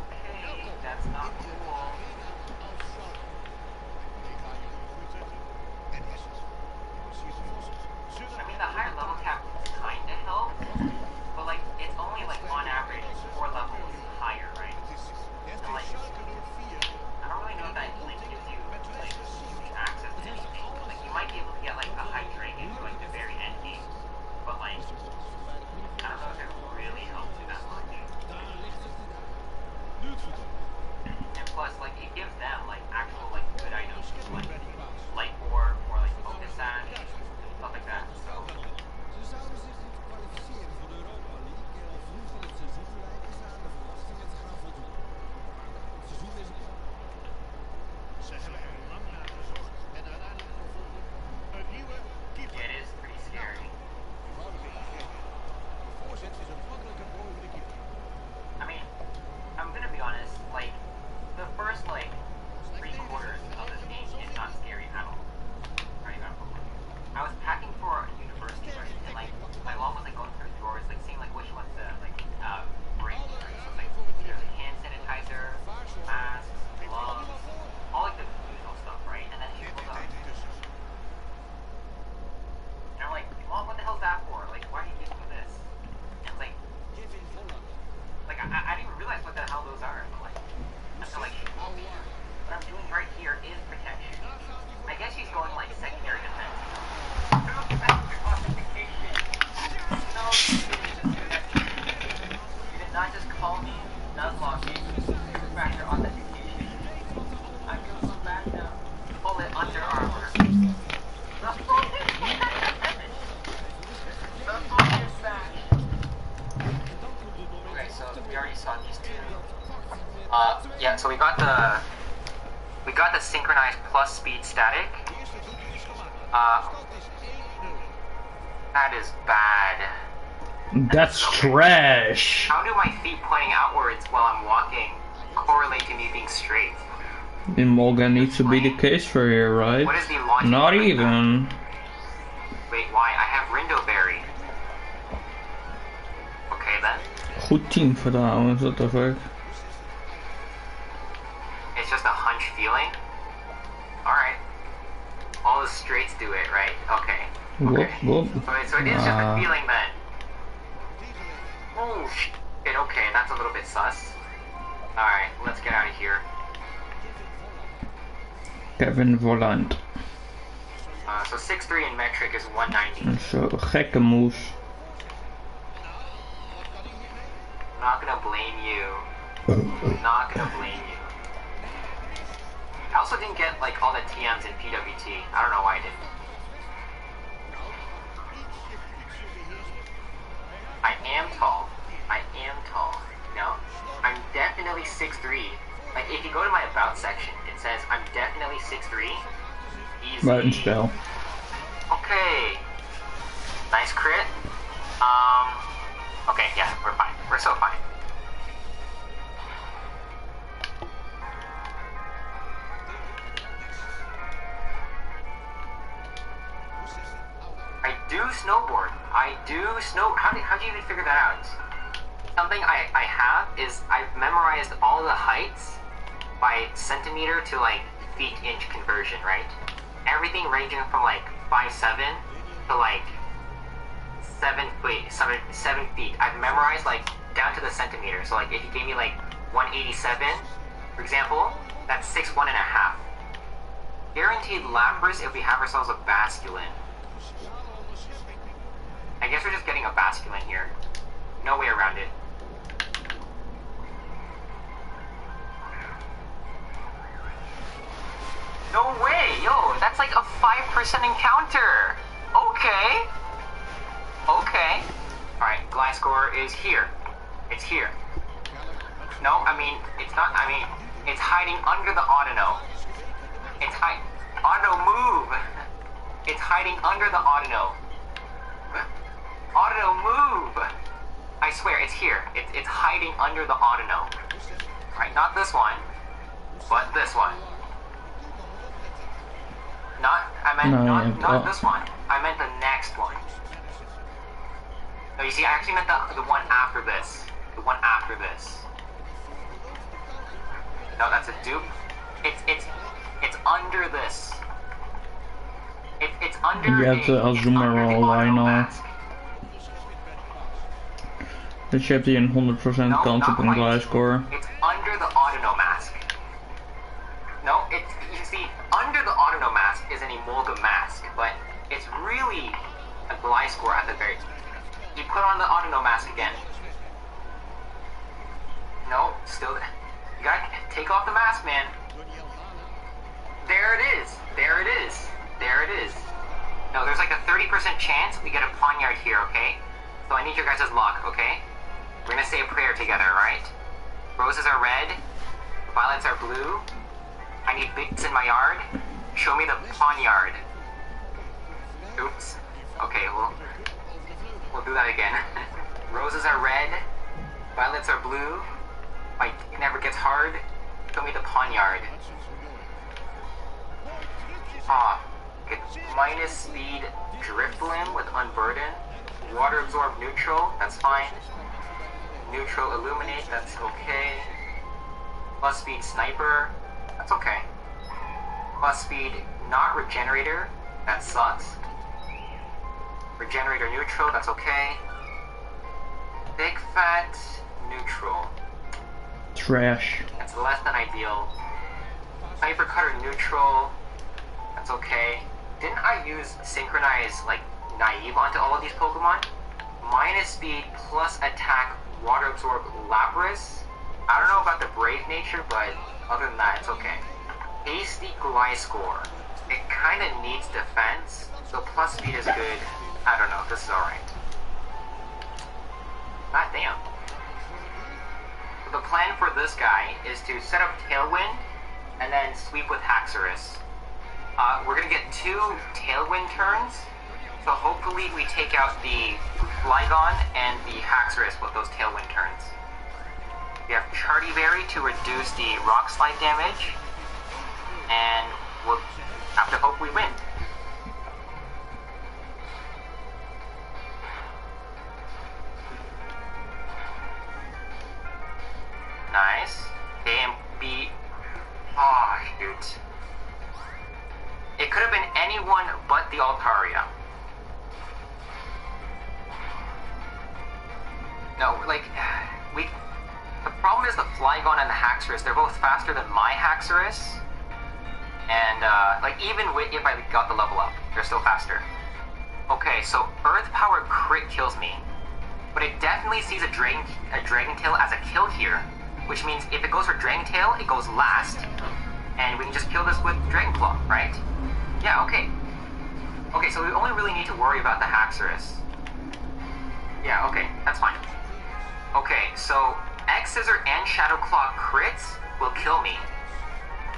okay, that's not cool. I mean, the higher level cap kinda helps, but like it's only like on average 4 levels higher, right? And like I don't really know if that like gives you like access to anything. Like you might be able to get like the high dragon to like the very end game, but like I don't know if it really helps you that much. And plus, like it gives them like actual like good items, like light orb or like focus sash, stuff like that. So. It is pretty scary. I mean, I'm gonna be honest, like, the first, like, 3/4 of this game is not scary at all. Right? I was packing for university, right? And, like, my mom was, like, going through drawers, like, seeing, like, which ones to, like, bring, right? So, like, there's hand sanitizer, masks, gloves, all, like, the usual stuff, right? And then she pulled up. And I'm like, Mom, what the hell's that for? Like, why are you giving me this? And it's like I didn't even realize what the hell those are. But like, I feel like what I'm doing right here is protection. I guess she's going like secondary defense. No, you did not just call me Nuzlocke. Factor authentication. I'm gonna come back now. Bullet under armor. Okay, so we already saw these two. Yeah, so we got the synchronized plus speed static. That is bad. That's trash. How do my feet pointing outwards while I'm walking correlate to me being straight? In Morgan needs to be the case for here, right? What is the logic? Not even. Wait, why? I have Rindoberry. Okay then. Goed team voor trouwens, what the fuck. It's just a hunch feeling? Alright. All the straights do it, right? Okay. Okay. Whoop. So it is just a feeling then. Oh shit, okay, that's a little bit sus. Alright, let's get out of here. Kevin Volland. So 6'3" in metric is 190. Zo, gekke moves. I'm not gonna blame you. I'm not gonna blame you. I also didn't get like all the TMs in PWT. I don't know why I didn't. I am tall. I am tall. You know? I'm definitely 6'3". Like if you go to my about section, it says I'm definitely 6'3". Easy. Buitenspel. Okay. Nice crit. Okay, yeah, we're fine. We're so fine. I do snowboard. How'd you even figure that out? Something I have is I've memorized all the heights by centimeter to like feet inch conversion, right? Everything ranging from like 5'7" to like 7 feet. I've memorized like down to the centimeter. So like if you gave me like 187, for example, that's 6'1.5". Guaranteed lappers if we have ourselves a basculin. I guess we're just getting a basculin here. No way around it. No way! Yo, that's like a 5% encounter! Okay! Okay. Alright, glide score is here. It's here. No, I mean, it's not, it's hiding under the autono. It's auto move! It's hiding under the autono. Autono, move! I swear, it's here. It's hiding under the Autono. Right, not this one, but this one. Not this one. I meant the next one. No, you see, I actually meant the one after this. The one after this. No, that's a dupe. It's under this. It's under Je hebt als zoomer wel bijna. Dus je hebt hier een 100% kans op een gelijk score. It's under the Autono mask. No, you see, under the Autono mask is an amalgam mask, but it's really a glide score at the very. You put on the Autono mask again. No, still. You gotta take off the mask, man. There it is. There it is. There it is. No, there's like a 30% chance we get a poniard here, okay? So I need your guys' luck, okay? We're gonna say a prayer together, right? Roses are red, violets are blue. I need bits in my yard. Show me the poniard. Oops. Okay, we'll do that again. Roses are red, violets are blue. My dick never gets hard. Show me the poniard. Get minus speed drift limb with unburden. Water absorb neutral, that's fine. Neutral illuminate, that's okay. Plus speed sniper, that's okay. Plus speed not regenerator, that sucks. Regenerator neutral, that's okay. Big fat neutral. Trash. That's less than ideal. Sniper cutter neutral, that's okay. Didn't I use synchronize like naive onto all of these Pokemon? Minus speed plus attack water absorb Lapras. I don't know about the brave nature, but other than that, it's okay. Hasty Gliscor. It kind of needs defense, so plus speed is good. I don't know, this is alright. God damn. So the plan for this guy is to set up Tailwind and then sweep with Haxorus. We're gonna get 2 Tailwind turns, so hopefully we take out the Flygon and the Haxorus with those Tailwind turns. We have Chartyberry to reduce the Rock Slide damage, and we'll have to hope we win. Nice. AMB. Oh, shoot. It could have been anyone but the Altaria. No, like, the problem is the Flygon and the Haxorus, they're both faster than my Haxorus. And, like, even if I got the level up, they're still faster. Okay, so Earth Power crit kills me. But it definitely sees a Dragon Tail as a kill here. Which means if it goes for Dragon Tail, it goes last. And we can just kill this with Dragon Claw, right? Yeah, okay. Okay, so we only really need to worry about the Haxorus. Yeah, okay, that's fine. Okay, so X-Scissor and Shadow Claw crits will kill me.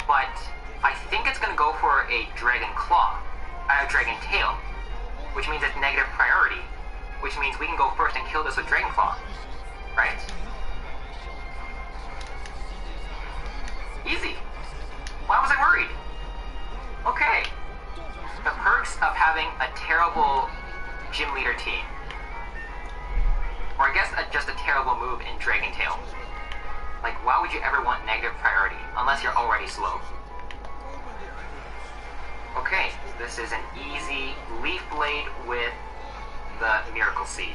But I think it's gonna go for a Dragon Claw, Dragon Tail. Which means it's negative priority. Which means we can go first and kill this with Dragon Claw. Right? Easy. Why was I worried? Okay. The perks of having a terrible gym leader team. Or I guess just a terrible move in Dragon Tail. Like, why would you ever want negative priority, unless you're already slow? Okay, this is an easy Leaf Blade with the Miracle Seed.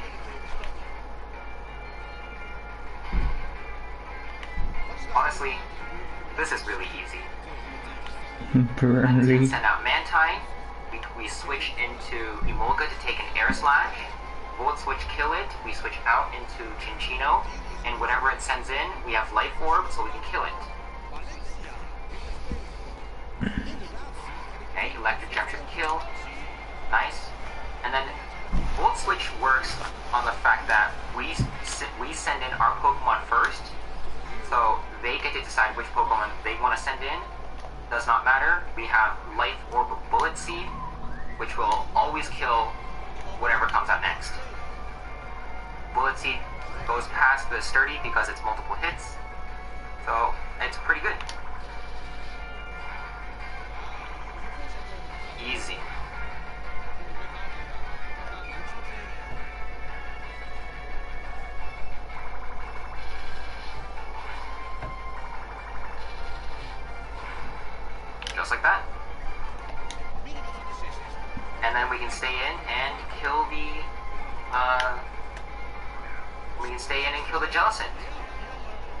Honestly, this is really easy. Apparently. Send out Mantine. We switch into Emolga to take an Air Slash. Volt Switch kill it. We switch out into Chinchino. And whatever it sends in, we have Life Orb so we can kill it. Okay, Electric Gem should kill. Nice. And then Volt Switch works on the fact that we send in our Pokemon first. So they get to decide which Pokemon they want to send in. Does not matter. We have Life Orb of Bullet Seed, which will always kill whatever comes out next. bullet seed goes past the sturdy because it's multiple hits. So it's pretty good. Easy. Just like that. And then we can stay in and kill the Jellison.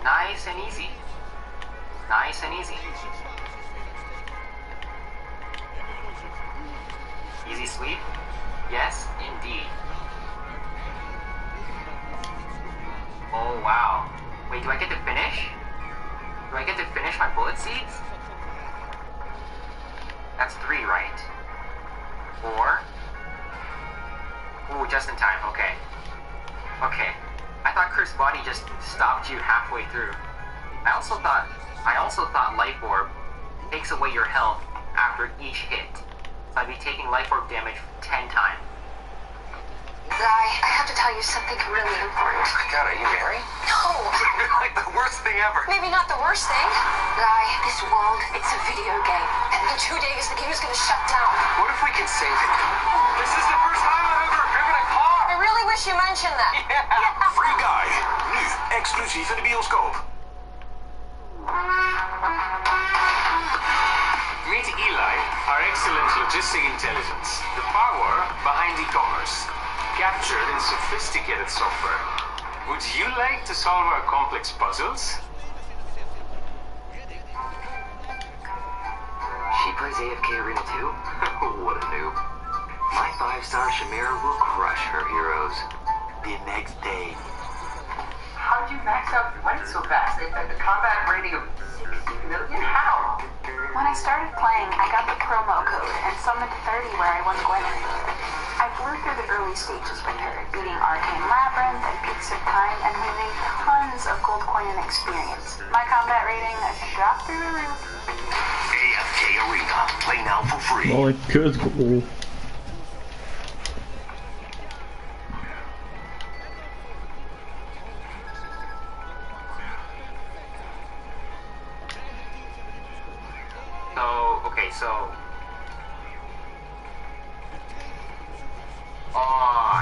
Nice and easy. Nice and easy. Easy sweep? Yes, indeed. Oh wow. Wait, do I get to finish? Do I get to finish my bullet seeds? That's 3, right? 4. Ooh, just in time, okay. Okay. I thought Cursed Body just stopped you halfway through. I also thought Life Orb takes away your health after each hit. So I'd be taking Life Orb damage 10 times. Guy, I have to tell you something really important. My God, are you married? No! Like the worst thing ever. Maybe not the worst thing. Guy, this world, it's a video game. And in 2 days, the game is gonna shut down. What if we can save it? This is the first time I've ever driven a car. I really wish you mentioned that. Yeah. Free Guy. Nu exclusief in de bioscoop. Meet Eli, our excellent logistic intelligence, the power behind e-commerce, captured in sophisticated software. Would you like to solve our complex puzzles? She plays AFK Arena too? What a noob. My 5-star Shamira will crush her heroes. The next day. How did you max out your length so fast? A combat rating of 60 million? How? When I started playing, I got the promo code and summoned 30 where I won Gwenny. I flew through the early stages with her, beating Arcane Labyrinth and Peaks of Time and winning tons of gold coin and experience. My combat rating shot through the roof. AFK Arena. Play now for free. Wat een kutgoal.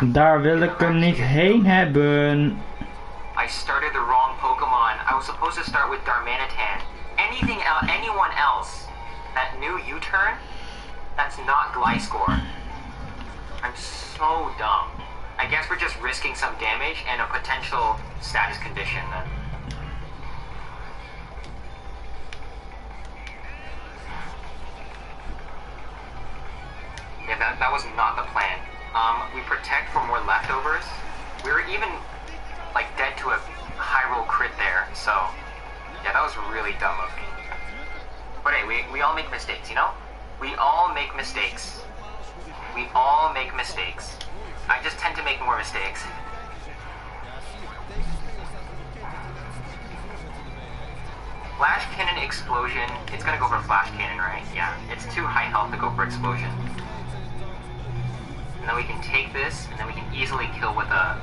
Daar wil ik hem niet heen hebben. I started the wrong Pokemon. I was supposed to start with Darmanitan. Anyone else that new U-turn, that's not Gliscor. I'm so dumb. I guess we're just risking some damage and a potential status condition then. Yeah, that was not the plan. We protect for more leftovers. We were even, like, dead to a high roll crit there, so, yeah, that was really dumb of me. But hey, we all make mistakes, you know? We all make mistakes. We all make mistakes. I just tend to make more mistakes. Flash Cannon Explosion, it's gonna go for Flash Cannon, right? Yeah, it's too high health to go for Explosion. And then we can take this, and then we can easily kill with a...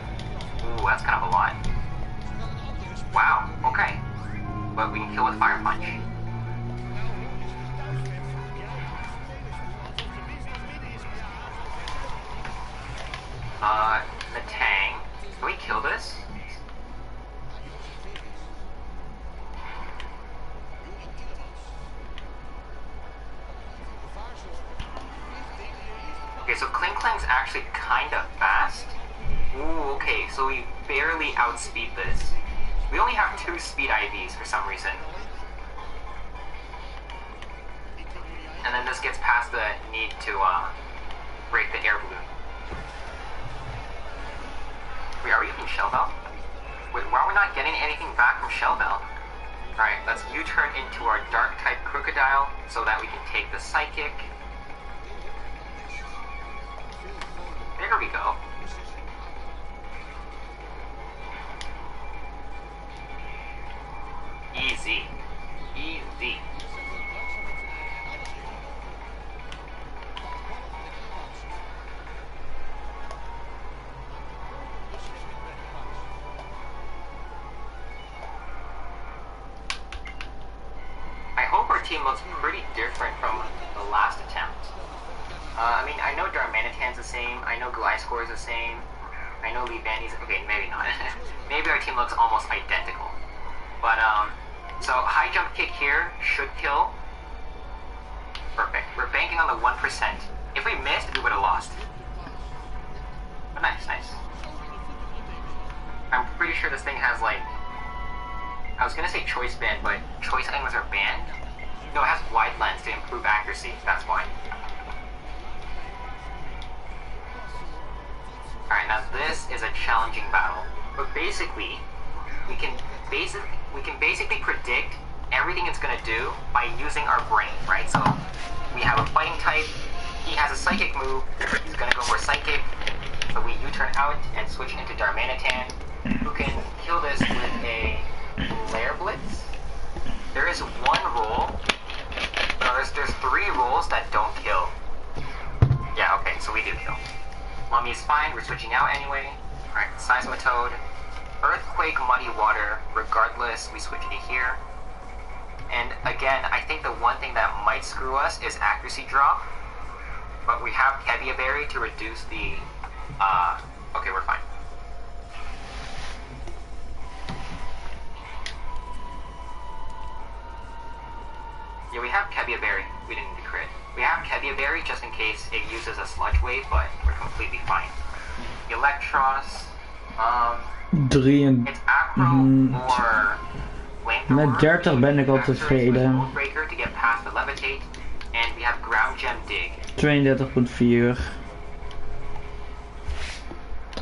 Ooh, that's kind of a lot. Wow, okay. But we can kill with Fire Punch. The Tang. Can we kill this? Okay, so Kling Klang's actually kind of fast. Ooh, okay, so we barely outspeed this. We only have 2 speed IVs for some reason. And then this gets past the need to break the air balloon. Wait, are we using Shell Bell? Wait, why are we not getting anything back from Shell Bell? Alright, let's U-turn into our Dark type Crocodile so that we can take the Psychic. There we go. Easy. Easy. team looks pretty different from the last attempt. I mean, I know Darmanitan's the same, I know Gliscor is the same, I know Levandy's, okay, maybe not. Maybe our team looks almost identical. But, so high jump kick here should kill. Perfect. We're banking on the 1%. If we missed, we would have lost. But nice, nice. I'm pretty sure this thing has like, I was gonna say choice band, but choice items are banned. No, it has wide lens to improve accuracy, that's why. Alright, now this is a challenging battle. But basically, we can basically predict everything it's gonna do by using our brain, right? So we have a fighting type, he has a psychic move, he's gonna go for psychic, so we U-turn out and switch into Darmanitan, who can kill this with a Lair Blitz. There is one roll, no, there's 3 rolls that don't kill. Yeah, okay, so we do kill. Mummy is fine, we're switching out anyway. Alright, Seismitoad, Earthquake, Muddy Water, regardless, we switch it here. And again, I think the one thing that might screw us is accuracy drop. But we have Kevia Berry to reduce the, okay, we're fine. Yeah, we have Kevia Berry. We didn't need to crit. We have Kevia Berry just in case it uses a sludge wave, but we're completely fine. Electros, Met 30 ben ik al tevreden. 32,4.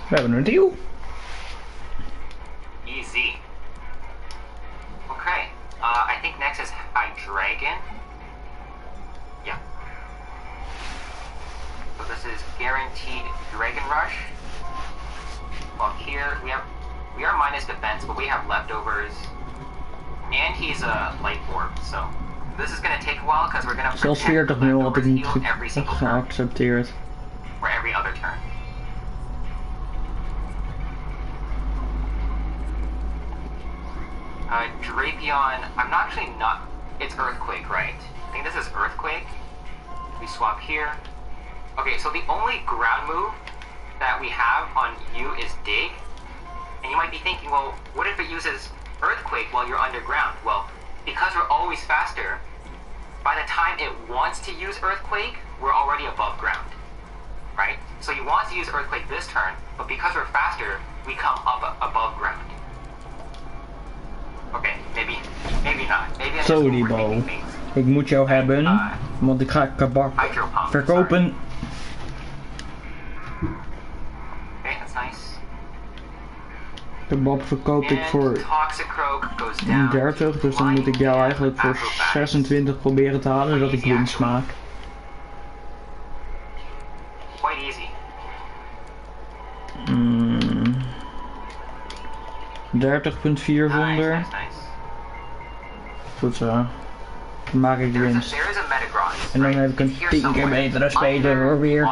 We hebben een deal. Easy. Okay. I think next is Dragon. Yeah. So this is guaranteed Dragon Rush. Well, here we are minus defense, but we have leftovers, and he's a light orb, so this is gonna take a while because we're gonna zelfs 40-0 had ik niet geaccepteerd. For every other turn. Drapion, I'm not actually not. It's Earthquake, right? I think this is Earthquake. We swap here. Okay, so the only ground move that we have on you is Dig. And you might be thinking, well, what if it uses Earthquake while you're underground? Well, because we're always faster, by the time it wants to use Earthquake, we're already above ground. Right? So you want to use Earthquake this turn, but because we're faster, we come up above ground. Okay, maybe not. Maybe Zo die bal. Ik moet jou hebben, want ik ga kabak verkopen. Okay, that's nice. Kebab verkoop ik voor 30, dus dan moet ik jou eigenlijk voor 26 proberen te halen, zodat ik winst maak. Quite easy. 30.4 zonder. Goed zo. Dan maak ik de winst. En dan heb ik een 10 keer betere speler hoor weer.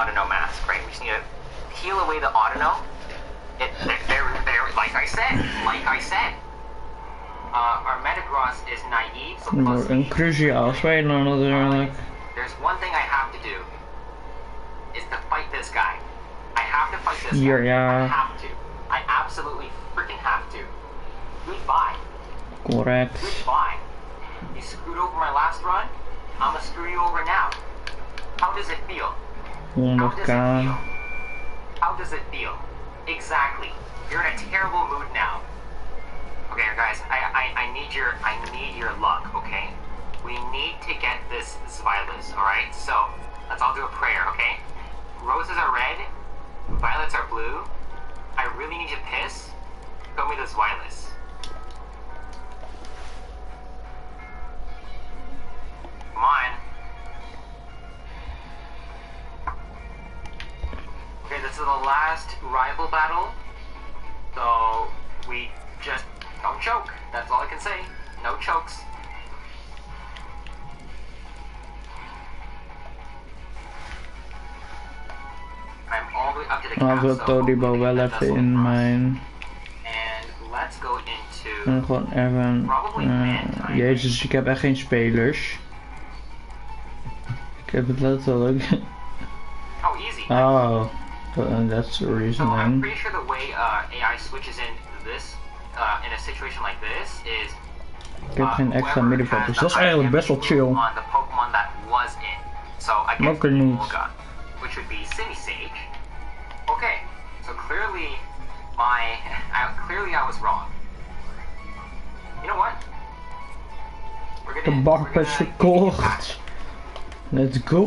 Like I said, our Metagross is naive, so plus een cruciaal speler natuurlijk. There's one thing I have to do, is to fight this guy. I have to fight this Hier, guy. ja. I have to. I absolutely freaking have to. Goodbye. Correct. Goodbye. You screwed over my last run, I'm gonna screw you over now. How does it feel? 100k. How does it feel? Exactly. You're in a terrible mood now. Okay, guys, I need your luck, okay? We need to get this Zwilus, alright? So, let's all do a prayer, okay? Roses are red, violets are blue. I really need to piss. Show me the Zwilus. Come on. Okay, this is the last rival battle. So, we just don't choke. That's all I can say. No chokes. I'm all the way up to the castle. Todibo wel even in mijn... And let's go into... En gewoon even... Jezus, ik heb echt geen spelers. Ik heb het letterlijk. Oh, easy. Oh, that's the reasoning. So I'm pretty sure the way AI switches in this, in a situation like this, is. Ik heb geen extra middenveld, dus dat is eigenlijk best wel chill. On the Pokemon that was in. So I guess Olga, which would be Simisage. Okay, so clearly I was wrong. You know what? De bak is verkocht. Let's go.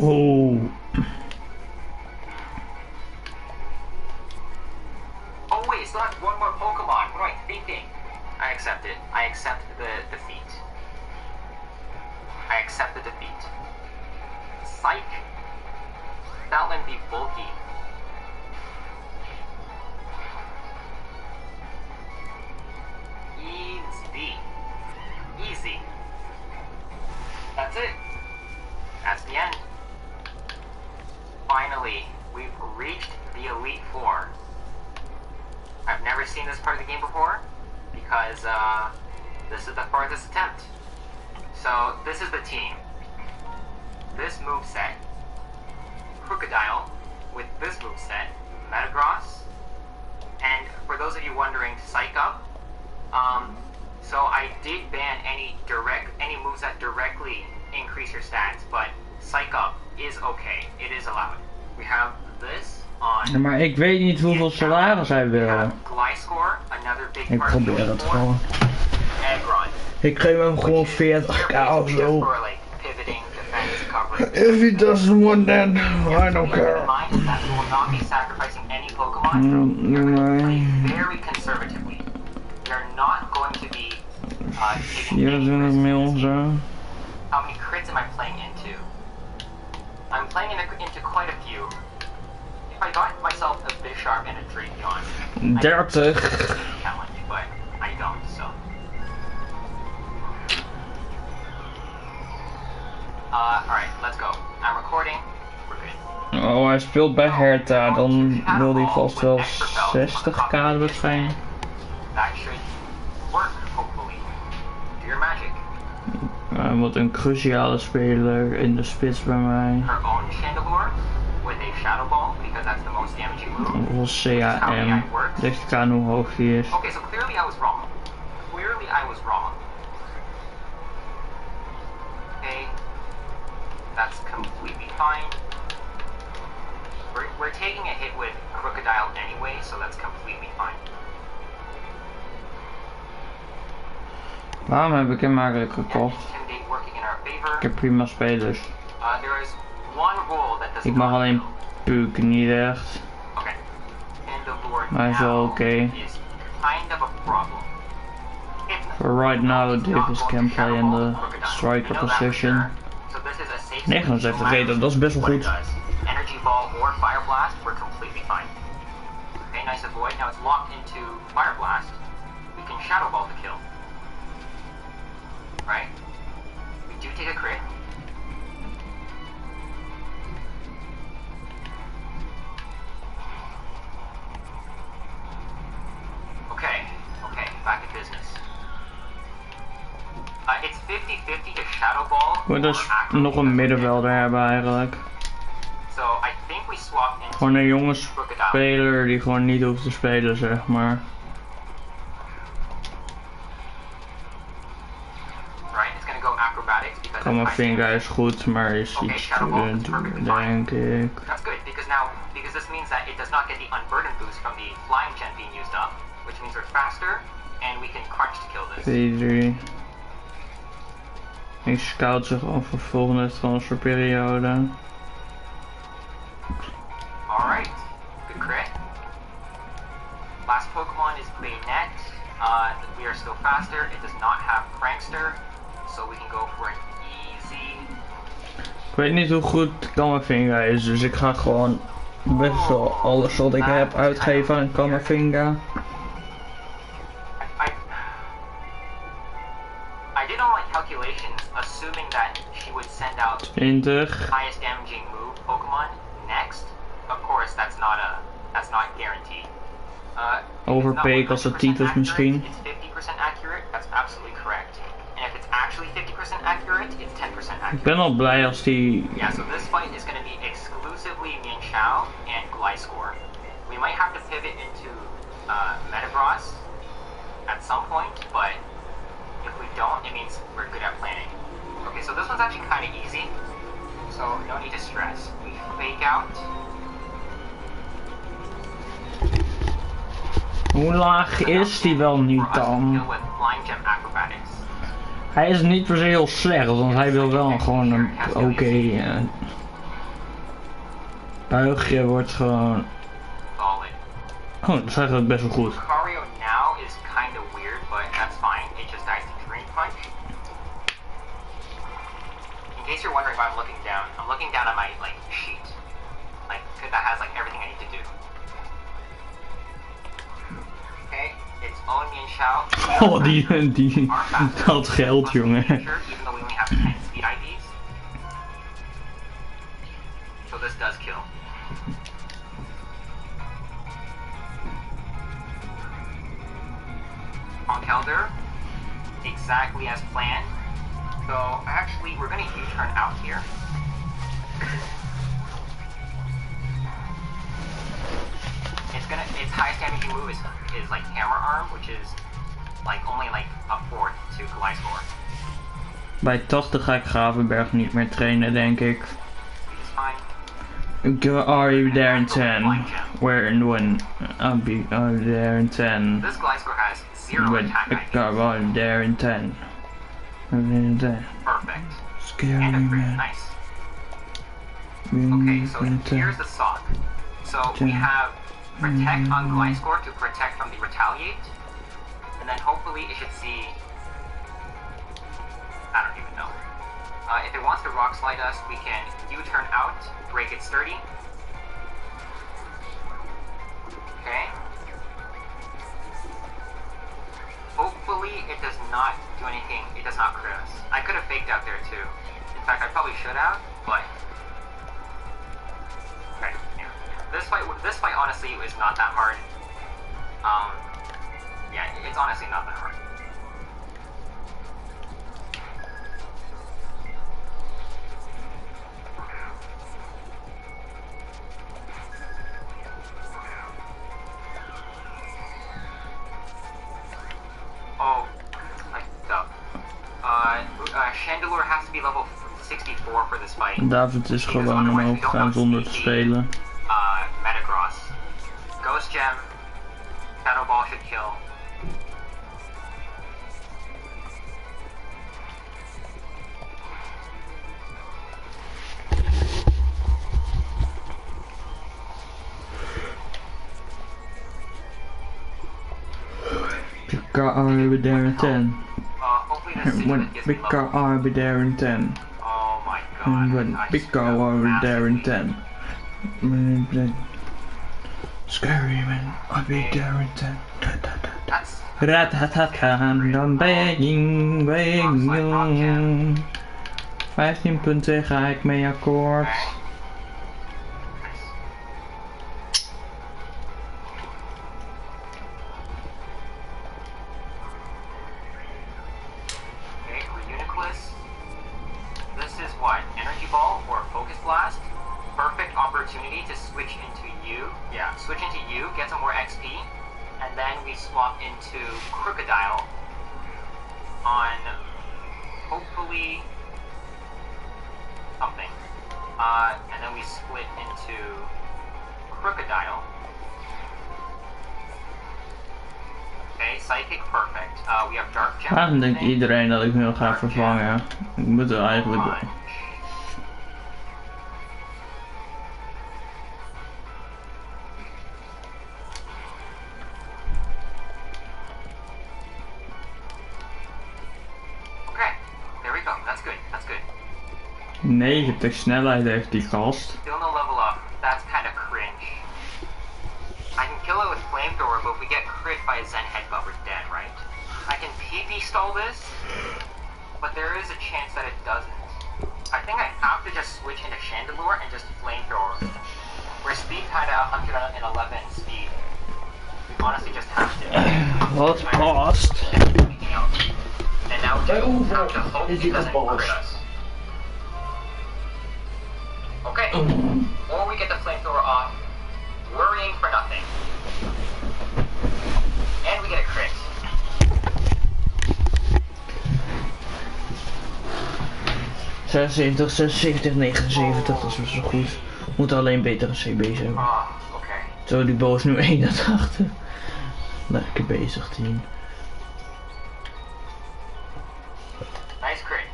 Oh wait, it's not one more Pokemon. What am I thinking? I accept it. I accept the defeat. I accept the defeat. Psych. That'll be bulky. Easy. Easy. That's it. That's the end. Finally, we've reached the Elite Four. I've never seen this part of the game before, because this is the farthest attempt. So this is the team. This moveset, Crocodile, with this moveset, Metagross, and for those of you wondering, Psych Up. So I did ban any moves that directly increase your stats, but Psych Up is okay. It is allowed. We have this on. Maar ik weet niet hoeveel salaris hij wil. Gliscor, another big Ik probeer het gewoon. Ik geef hem gewoon 40k of zo. If he doesn't want that, I don't care. Very conservatively. We are not going to be taking any risks. How many crits am I playing into? I'm playing into quite a few. If I got myself a Bisharp and a Drapion, 30. challenge, but I don't, so. Alright, let's go. I'm recording. We're good. Oh, hij speelt bij Hertha, dan wil hij vast wel 60k waarschijnlijk. That should work, hopefully. Do your magic. Hij wordt een cruciale speler in de spits bij mij. Her own Chandelure with a Shadow Ball, because that's the most damaging move. Of CAM. Ligt ik aan hoe hoog die is. Okay, so clearly I was wrong. Clearly I was wrong. Okay. That's completely fine. We're taking a hit with Crocodile anyway, so that's completely fine. Waarom heb ik hem eigenlijk gekocht? Ik heb prima spelers. Ik mag alleen Puuk niet echt. Maar hij is wel oké. For right now, Davis can play in the striker position. 79 rated, dat is best wel goed. Energy Ball or Fire Blast, we're completely fine. Okay, nice avoid. Now it's locked into Fire Blast. We can Shadow Ball the kill. Right? We do take a crit. Okay, back in business. It's 50-50 to Shadow Ball. Ik moet dus nog een middenvelder hebben eigenlijk. So I think we swap into gewoon een jonge speler die gewoon niet hoeft te spelen, zeg maar. Kamavinga is goed, maar is iets te doen, denk ik. That's good, because this means that it does not get the unburden boost from the flying gen being used up, which means we're faster and we can crunch to kill this. 4-3. Ik scout ze gewoon voor volgende transferperiode. Alright, good crit. Last Pokemon is Baynet. We are still faster. It does not have Prankster, so we can go for an easy. Ik weet niet hoe goed Kamavinga is, dus ik ga gewoon best wel alles wat ik heb uitgeven aan Kamavinga. I did all my calculations assuming that she would send out 20. highest damaging move Pokemon next. Of course, that's not guaranteed. Overpay als het titels misschien. It's 50% accurate. That's absolutely correct. And if it's actually 50% 90% accurate, it's 10% accurate. Ik ben al blij als die... Yeah, so this fight is going to be exclusively me and Shao and Gliscor. We might have to pivot into Metagross at some point, but if we don't, it means we're good at planning. Okay, so this one's actually kind of easy, so no need to stress. We fake out. Hoe laag is die wel niet dan? Hij is niet per se heel slecht, want hij wil wel gewoon een oké buigje wordt gewoon... Oh, dat is eigenlijk best wel goed. In case you're wondering why I'm looking down at my sheet. That has everything I need to do. Okay, it's only me and Shao. Oh, die telt geld, jongen. Even though we only have 10 speed IDs. So this does kill. On Kelder, exactly as planned. So actually, we're gonna U-turn out here. Its highest damaging move is hammer arm, which is only a fourth to Gliscor. Bij 80 ga ik Gravenberg niet meer trainen, denk ik. Are you there in 10? Where and when? I'll be there in 10. This Gliscor has 0 attack IDs. Are you there in 10? Perfect. Scary, and a crit. man. Nice. Okay, so here's the sock. So we have protect on Gliscor to protect from the retaliate, and then hopefully it should see. I don't even know. If it wants to rock slide us, we can U-turn out, break it sturdy. Okay. Hopefully it does not do anything. It does not crit us. I could have faked out there too. In fact, I probably should have, but. Okay. Yeah. This fight honestly is not that hard. Yeah, it's honestly not that hard. Oh, I fucked up. Chandelure has to be level 64 for this fight. David is gewoon omhoog gaan zonder te spelen. Metagross. Ghost Gem. Shadow Ball should kill. Are we there in 10? Hopefully this When big car are we there in 10? Oh my god. And when big car are we there in 10? Scary man, I'll be there in 10. I'm begging. 15 punten ga ik mee akkoord. Opportunity to switch into you. Yeah, switch into you, get some more XP, and then we swap into Crocodile on hopefully something. And then we split into Crocodile. Okay, Psychic perfect. We have Dark Gem. Waarom denkt iedereen dat ik nu ga vervangen? Ik moet er eigenlijk bij. Nee, 90 snelheid heeft die gast. Still no level up. That's kind of cringe. I can kill it with flamethrower, but if we get crit by a Zen headbutt, we're dead, right? I can PP stall this, but there is a chance that it doesn't. I think I have to just switch into Chandelure and just flamethrower. We're speed tied at 111 speed. We honestly just have to. What's cost? And now now do have to hope he doesn't crit us. Okay, or we get the flamethrower off, worrying for nothing. And we get a crit. ...76, 76, 79, dat is best wel goed. We moeten alleen betere CB's hebben. Okay. Zo, die boos nu 81. Lekker bezig, team. Nice crit.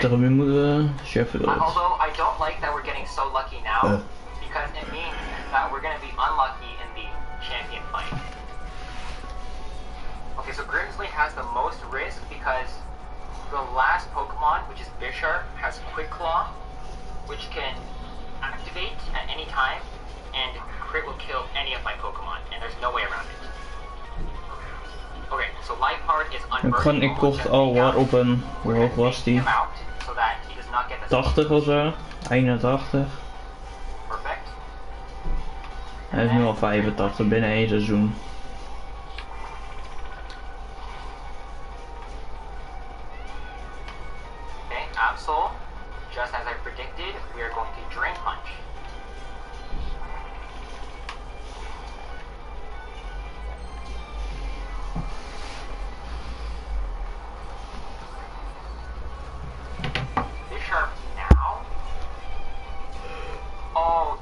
Daarom moeten we cheffen dat. Although I don't like that we're getting so lucky now, because it means that we're going to be unlucky in the champion fight. Okay, so Grimsley has the most risk because the last Pokemon, which is Bisharp, has Quick Claw, which can activate at any time, and crit will kill any of my Pokemon, and there's no way around it. Okay, so Life Heart is unburdened. Ik kocht al waar op een, hoe hoog was die? 80 of zo, 81. Perfect. Hij is nu al 85 binnen 1 seizoen. Okay, Absol, just as I predicted, we are going to Drain Punch. Bisharp now? Oh,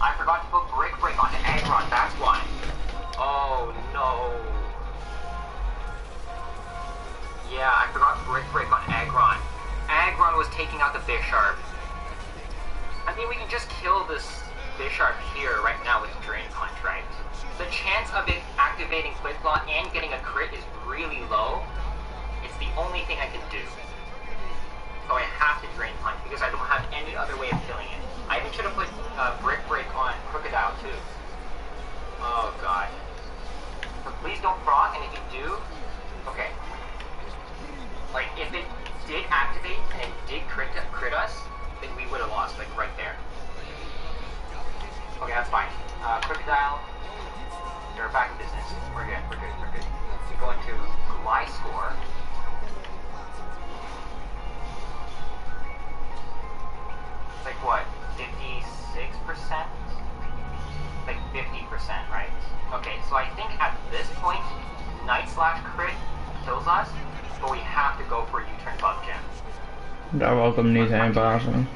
I forgot to put Brick Break onto Aggron, that's why. Oh no. Yeah, I forgot Brick Break on Aggron. Aggron was taking out the Bisharp. I mean, we can just kill this Bisharp here right now with Drain Punch, right? The chance of it activating Quick Claw and getting a crit is really low. It's the only thing I can do. So I have to Drain Punch because I don't have any other way of killing it. I even should have put Brick Break on Crocodile too. Oh god. So please don't proc, and if you do, okay. Like, if it did activate and it did crit us, then we would have lost, like, right there. Okay, that's fine. Crocodile, they're back in business. We're good, we're good, we're good. We go into my score. It's like, what, 56%? Like 50%, right? Okay, so I think at this point, Night Slash crit kills us, but we have to go for U-turn Bug Gem. Daar wil ik hem niet heen blazen.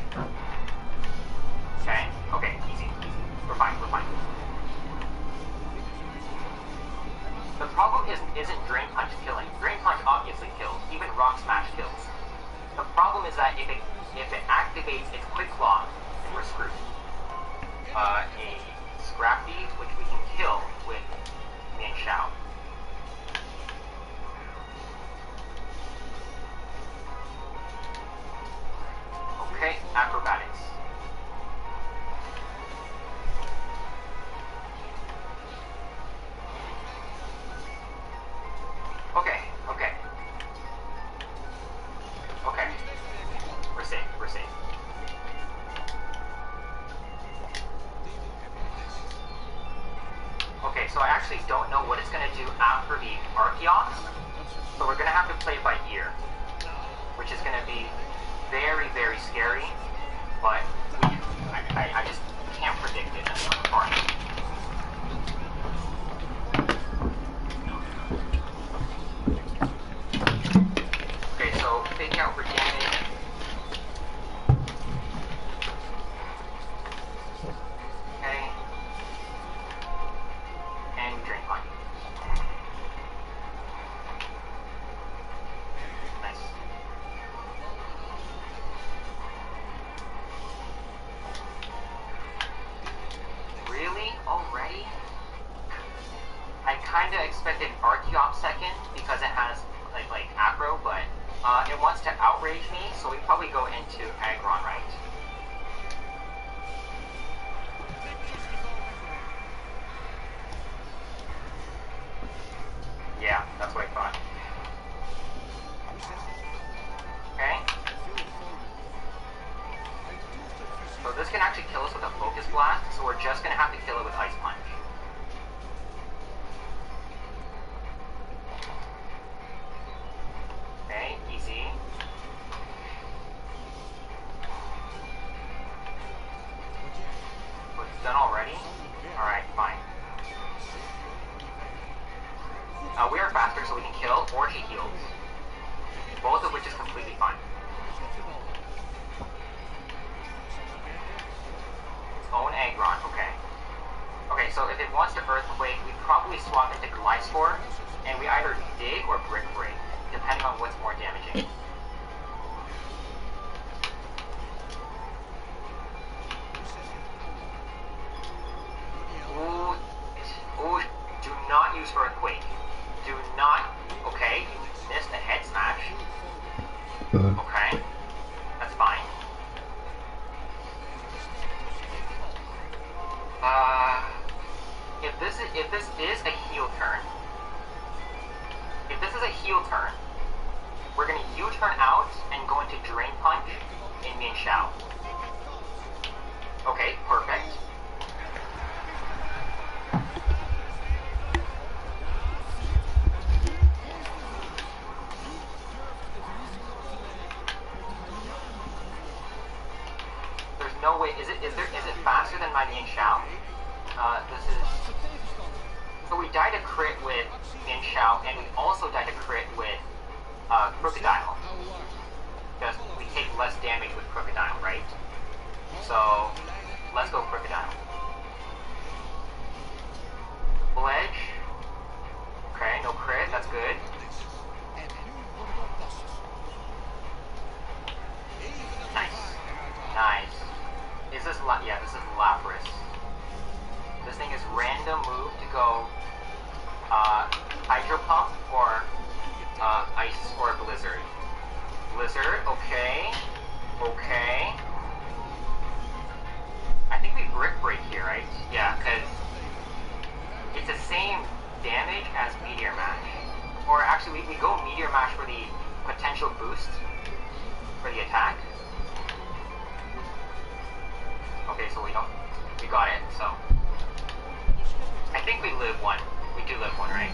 Okay, okay, easy, easy. We're fine, we're fine. The problem isn't Drain Punch killing. Drain Punch obviously kills. Even Rock Smash kills. The problem is that if it activates its Quick Claw, then we're screwed. A Scrafty, which we can kill with Mian Shao. Okay, Acrobatics. Okay, okay. Okay. We're safe, we're safe. Okay, so I actually don't know what it's going to do after the Archeops, so we're going to have to play it by ear, which is going to be very, very scary, but I just can't predict it as far. Okay, so fake out for damage. Okay. And Drain Punch. Nice. Really? Already? I kinda expected Archeops second because it has like aggro, but it wants to outrage me, so we probably go into Aggron, right? Yeah, that's what I thought. Okay. So this can actually kill us with a Focus Blast, so we're just gonna have to kill it with Ice Punch. We are faster, so we can kill, or he heals. Both of which is completely fine. Own Agron, okay. Okay, so if it wants to Earthquake, we probably swap into Glyspore, and we either dig or Brick Break, depending on what's more damaging. Ooh, do not use Earthquake. Do not, okay, you missed the head smash. Okay, that's fine. If this is a heal turn, we're gonna U-turn out and go into Drain Punch in Min Shao. Okay, perfect. There's no way. Is it faster than my Min Shao? This is. So we died a crit with Min Shao, and we also died a crit with Crocodile. Because we take less damage with Crocodile, right? So let's go Crocodile. Ledge. Okay, no crit, that's good. Nice. Nice. Is this yeah, this is Lapras. This thing is random move to go Hydro Pump or Ice or Blizzard. Blizzard, okay. Okay. I think we Brick Break here, right? Yeah, because it's the same damage as Meteor Mash. Or actually, we go Meteor Mash for the potential boost for the attack. Okay, so we got it, so. I think we live one. We do live one, right?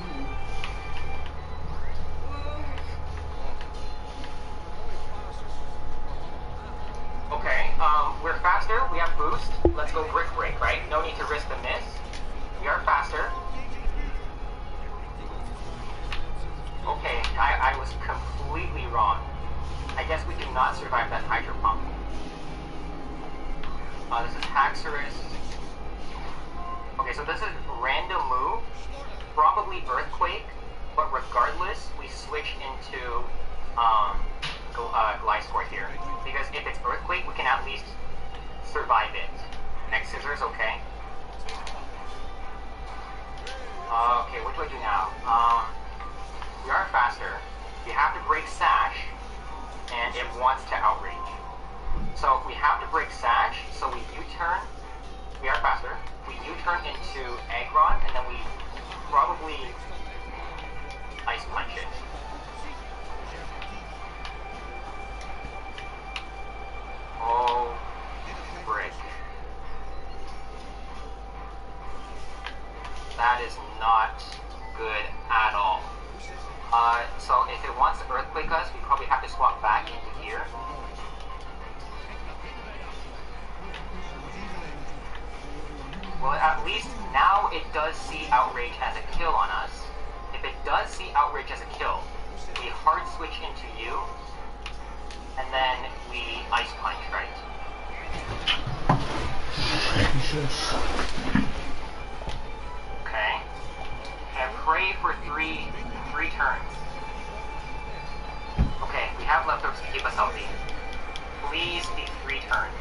Okay, we're faster, we have boost. Let's go Brick Break, right? No need to risk the miss. We are faster. Okay, I was completely wrong. I guess we did not survive that Hydro Pump. This is Haxorus. Okay, so this is random move, probably Earthquake, but regardless, we switch into Glyspore here. Because if it's Earthquake, we can at least survive it. Next Scissors, okay. Okay, what do I do now? We are faster. We have to break Sash, and it wants to Outrage. So we have to break Sash, so we U-turn. We are faster. We U-turn into Aggron, and then we probably Ice Punch it. Oh, frick. That is not good at all. So if it wants to Earthquake us, we probably have to swap back into here. Well, at least now it does see Outrage as a kill on us. If it does see Outrage as a kill, we hard switch into you, and then we Ice Punch, right? Jesus. Okay. And pray for three turns. Okay, we have leftovers to keep us healthy. Please be 3 turns.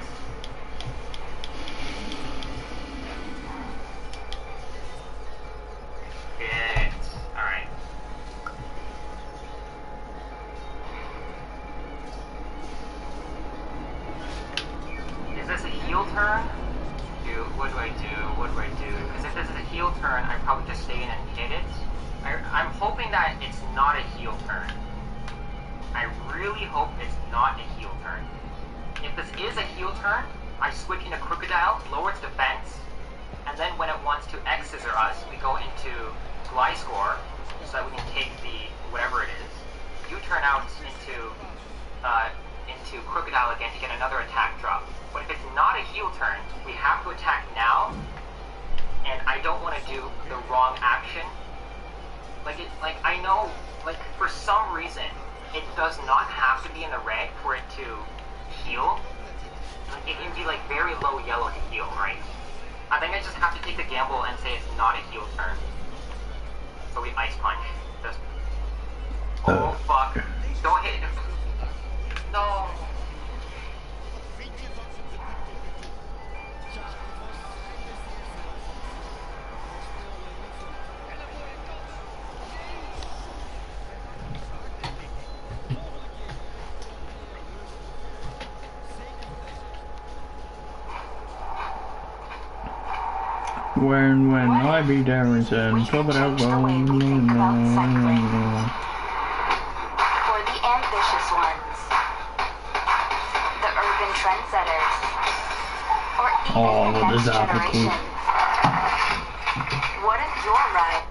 Good. Alright. Is this a heal turn? What do I do? What do I do? Because if this is a heal turn, I probably just stay in and hit it. I'm hoping that it's not a heal turn. I really hope it's not a heal turn. If this is a heal turn, I switch into Crocodile, lower its defense, and then when it wants to X-Scissor us, we go into Glyspore, so that we can take the whatever it is. You turn out into Crocodile again to get another attack drop. But if it's not a heal turn, we have to attack now, and I don't want to do the wrong action. Like, like I know, like for some reason, it does not have to be in the red for it to heal. Like it can be like very low yellow to heal, right? I think I just have to take the gamble and say it's not a heal turn. So we ice punch. Just... Oh fuck! Don't hit him. No. When I be there and said, top it out, For the ambitious ones, the urban trendsetters, or even the next generation. What if your ride?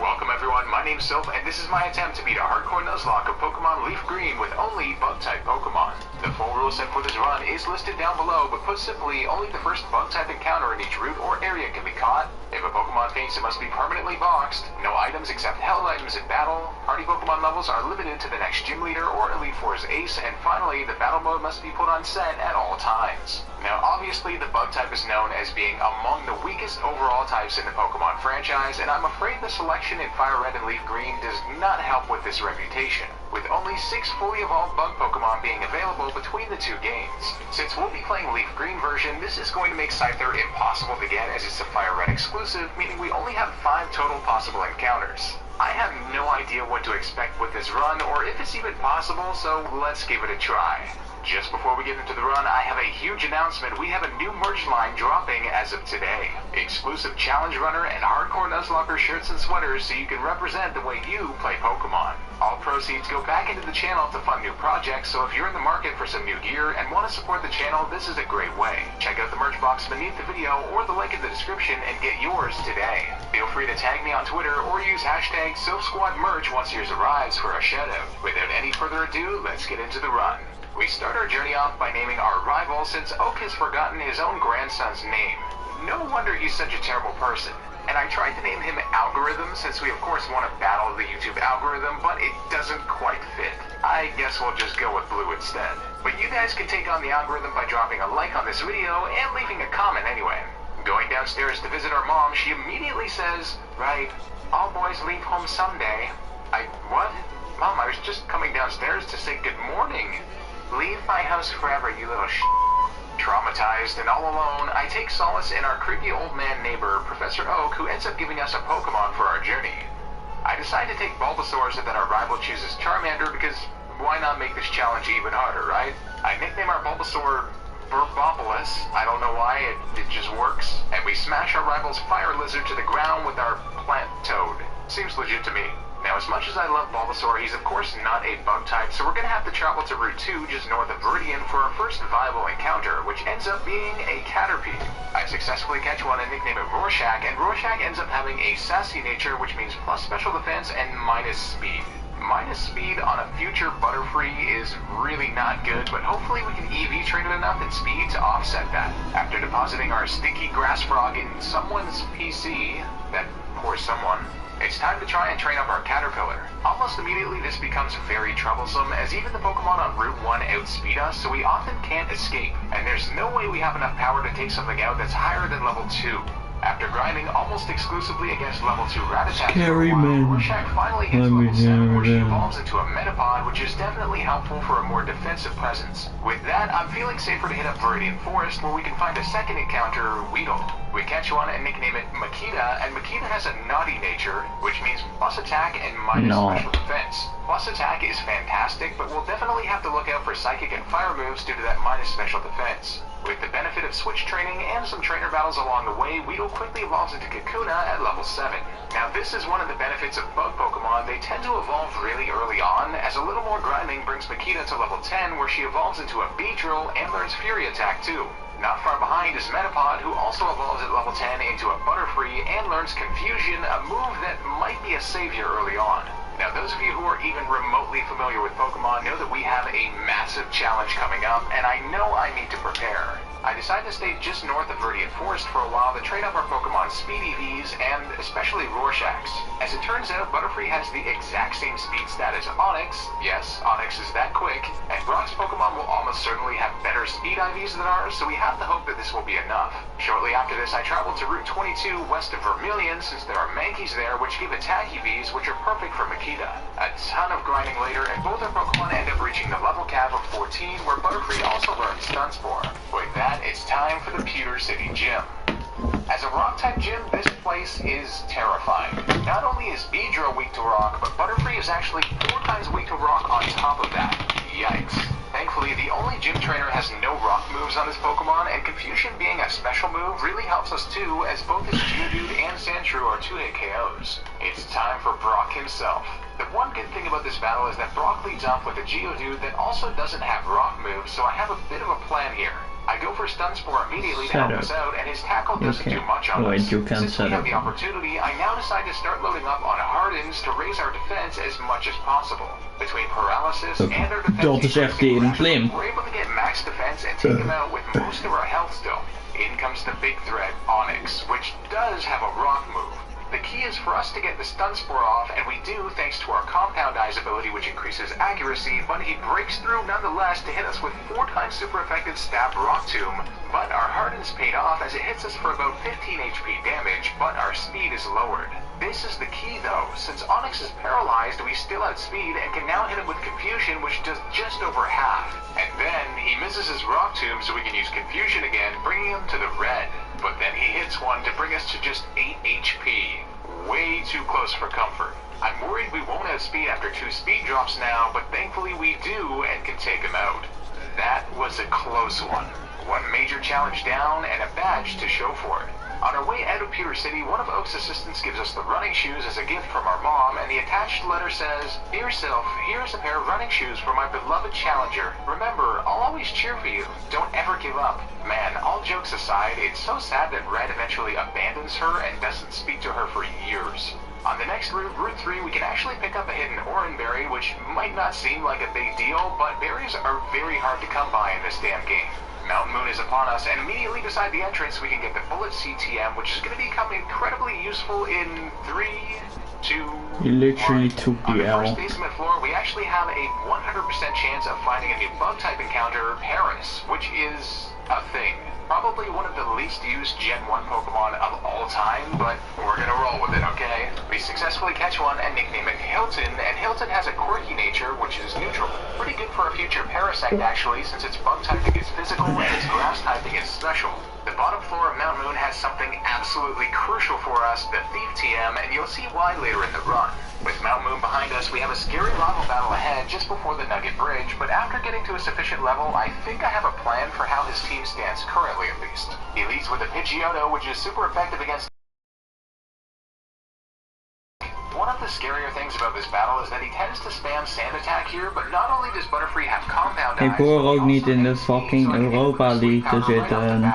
Welcome everyone, my name's Sylph, and this is my attempt to beat a hardcore Nuzlocke of Pokemon Leaf Green with only Bug-type Pokemon. The full rule set for this run is listed down below, but put simply, only the first Bug-type encounter in each route or area can be caught. If a Pokemon faints, it must be permanently boxed. No items except held items in battle. Party Pokemon levels are limited to the next gym leader or Elite Four's ace, and finally, the battle mode must be put on set at all times. Now, obviously, the Bug-type is known as being among the weakest overall types in the Pokemon franchise, and I'm afraid the selection in Fire Red and Leaf Green does not help with this reputation, with only 6 fully evolved Bug Pokemon being available between the two games. Since we'll be playing Leaf Green version, this is going to make Scyther impossible to get as it's a Fire Red exclusive, meaning we only have 5 total possible encounters. I have no idea what to expect with this run, or if it's even possible, so let's give it a try. Just before we get into the run, I have a huge announcement. We have a new merch line dropping as of today. Exclusive Challenge Runner and Hardcore Nuzlocke shirts and sweaters so you can represent the way you play Pokemon. All proceeds go back into the channel to fund new projects, so if you're in the market for some new gear and want to support the channel, this is a great way. Check out the merch box beneath the video or the link in the description and get yours today. Feel free to tag me on Twitter or use hashtag SylphSquadMerch once yours arrives for a shoutout. Without any further ado, let's get into the run. We start our journey off by naming our rival since Oak has forgotten his own grandson's name. No wonder he's such a terrible person. And I tried to name him Algorithm since we of course want to battle the YouTube algorithm, but it doesn't quite fit. I guess we'll just go with Blue instead. But you guys can take on the algorithm by dropping a like on this video and leaving a comment anyway. Going downstairs to visit our mom, she immediately says, "Right, all boys leave home someday." What? Mom, I was just coming downstairs to say good morning. Leave my house forever, you little Traumatized and all alone, I take solace in our creepy old man neighbor, Professor Oak, who ends up giving us a Pokemon for our journey. I decide to take Bulbasaur so that our rival chooses Charmander because why not make this challenge even harder, right? I nickname our Bulbasaur Burbopolis. I don't know why, it just works. And we smash our rival's Fire Lizard to the ground with our Plant Toad. Seems legit to me. Now, as much as I love Bulbasaur, he's of course not a bug type, so we're going to have to travel to Route 2 just north of Viridian for our first viable encounter, which ends up being a Caterpie. I successfully catch one and nickname it Rorschach, and Rorschach ends up having a sassy nature, which means plus special defense and minus speed. Minus speed on a future Butterfree is really not good, but hopefully we can EV train it enough in speed to offset that. After depositing our stinky grass frog in someone's PC, that poor someone, it's time to try and train up our Caterpillar. Almost immediately this becomes very troublesome as even the Pokemon on Route 1 outspeed us, so we often can't escape, and there's no way we have enough power to take something out that's higher than level 2. After grinding almost exclusively against level 2 Rattata for a while, Rorschach finally hits level 7 where she evolves into a Metapod, which is definitely helpful for a more defensive presence. With that, I'm feeling safer to hit up Viridian Forest where we can find a second encounter, Weedle. We catch one and nickname it Makita, and Makita has a naughty nature, which means plus attack and minus special defense. Plus attack is fantastic, but we'll definitely have to look out for psychic and fire moves due to that minus special defense. With the benefit of switch training and some trainer battles along the way, Weedle quickly evolves into Kakuna at level 7. Now this is one of the benefits of bug Pokemon. They tend to evolve really early on, as a little more grinding brings Makita to level 10 where she evolves into a Beedrill and learns Fury Attack too. Not far behind is Metapod, who also evolves at level 10 into a Butterfree and learns Confusion, a move that might be a savior early on. Now those of you who are even remotely familiar with Pokemon know that we have a massive challenge coming up, and I know I need to prepare. I decided to stay just north of Viridian Forest for a while to trade up our Pokemon Speed EVs and especially Rorschachs. As it turns out, Butterfree has the exact same speed stat as Onix. Yes, Onix is that quick, and Brock's Pokemon will almost certainly have better speed IVs than ours, so we have to hope that this will be enough. Shortly after this, I traveled to Route 22 west of Vermilion since there are Mankeys there which give attack EVs which are perfect for Makita. A ton of grinding later, and both our Pokemon end up reaching the level cap of 14 where Butterfree also learns Stunspore. With that, it's time for the Pewter City Gym. As a rock-type gym, this place is terrifying. Not only is Beedrill weak to rock, but Butterfree is actually 4 times weak to rock on top of that. Yikes. Thankfully, the only gym trainer has no rock moves on his Pokemon, and Confusion being a special move really helps us too, as both his Geodude and Sandshrew are 2-hit KOs. It's time for Brock himself. The one good thing about this battle is that Brock leads off with a Geodude that also doesn't have rock moves, so I have a bit of a plan here. I go for Stunspore immediately to help us out, and his tackle doesn't do much on us. Since we have the opportunity, I now decide to start loading up on Hardens to raise our defense as much as possible. Between paralysis and our defense, we're able to get max defense and take him out with most of our health still. In comes the big threat, Onix, which does have a rock move. The key is for us to get the Stunspore off, and we do thanks to our Compound Eyes ability, which increases accuracy, but he breaks through nonetheless to hit us with 4 times super effective Stab Rock Tomb. But our Harden's paid off as it hits us for about 15 HP damage, but our speed is lowered. This is the key though, since Onix is paralyzed, we still outspeed and can now hit him with Confusion, which does just over half. And then he misses his Rock Tomb, so we can use Confusion again, bringing him to the red. But then he hits one to bring us to just 8 HP. Way too close for comfort. I'm worried we won't outspeed after 2 speed drops now, but thankfully we do and can take him out. That was a close one. 1 major challenge down and a badge to show for it. On our way out of Pewter City, one of Oak's assistants gives us the running shoes as a gift from our mom, and the attached letter says, "Dear self, here's a pair of running shoes for my beloved challenger. Remember, I'll always cheer for you. Don't ever give up." Man, all jokes aside, it's so sad that Red eventually abandons her and doesn't speak to her for years. On the next route, Route 3, we can actually pick up a hidden Oranberry, which might not seem like a big deal, but berries are very hard to come by in this damn game. Mountain Moon is upon us, and immediately beside the entrance we can get the Bullet CTM, which is going to become incredibly useful in 3, 2, You literally took the L. On the first basement floor, we actually have a 100% chance of finding a new bug-type encounter, Paris, which is a thing. Probably one of the least used Gen 1 Pokemon of all time, but we're gonna roll with it, okay? We successfully catch one and nickname it Hilton, and Hilton has a quirky nature, which is neutral. Pretty good for a future Parasect, actually, since its bug typing is physical and its grass typing is special. The bottom floor of Mount Moon has something absolutely crucial for us, the Thief TM, and you'll see why later in the run. With Mount Moon behind us, we have a scary lava battle ahead just before the Nugget Bridge, but after getting to a sufficient level, I think I have a plan for how his team stands currently at least. He leads with a Pidgeotto, which is super effective against... One of the scarier things about this battle is that he tends to spam Sand Attack here, but not only does Butterfree have Compound Eyes... Ik hoor ook niet in de fucking Europa League te zitten.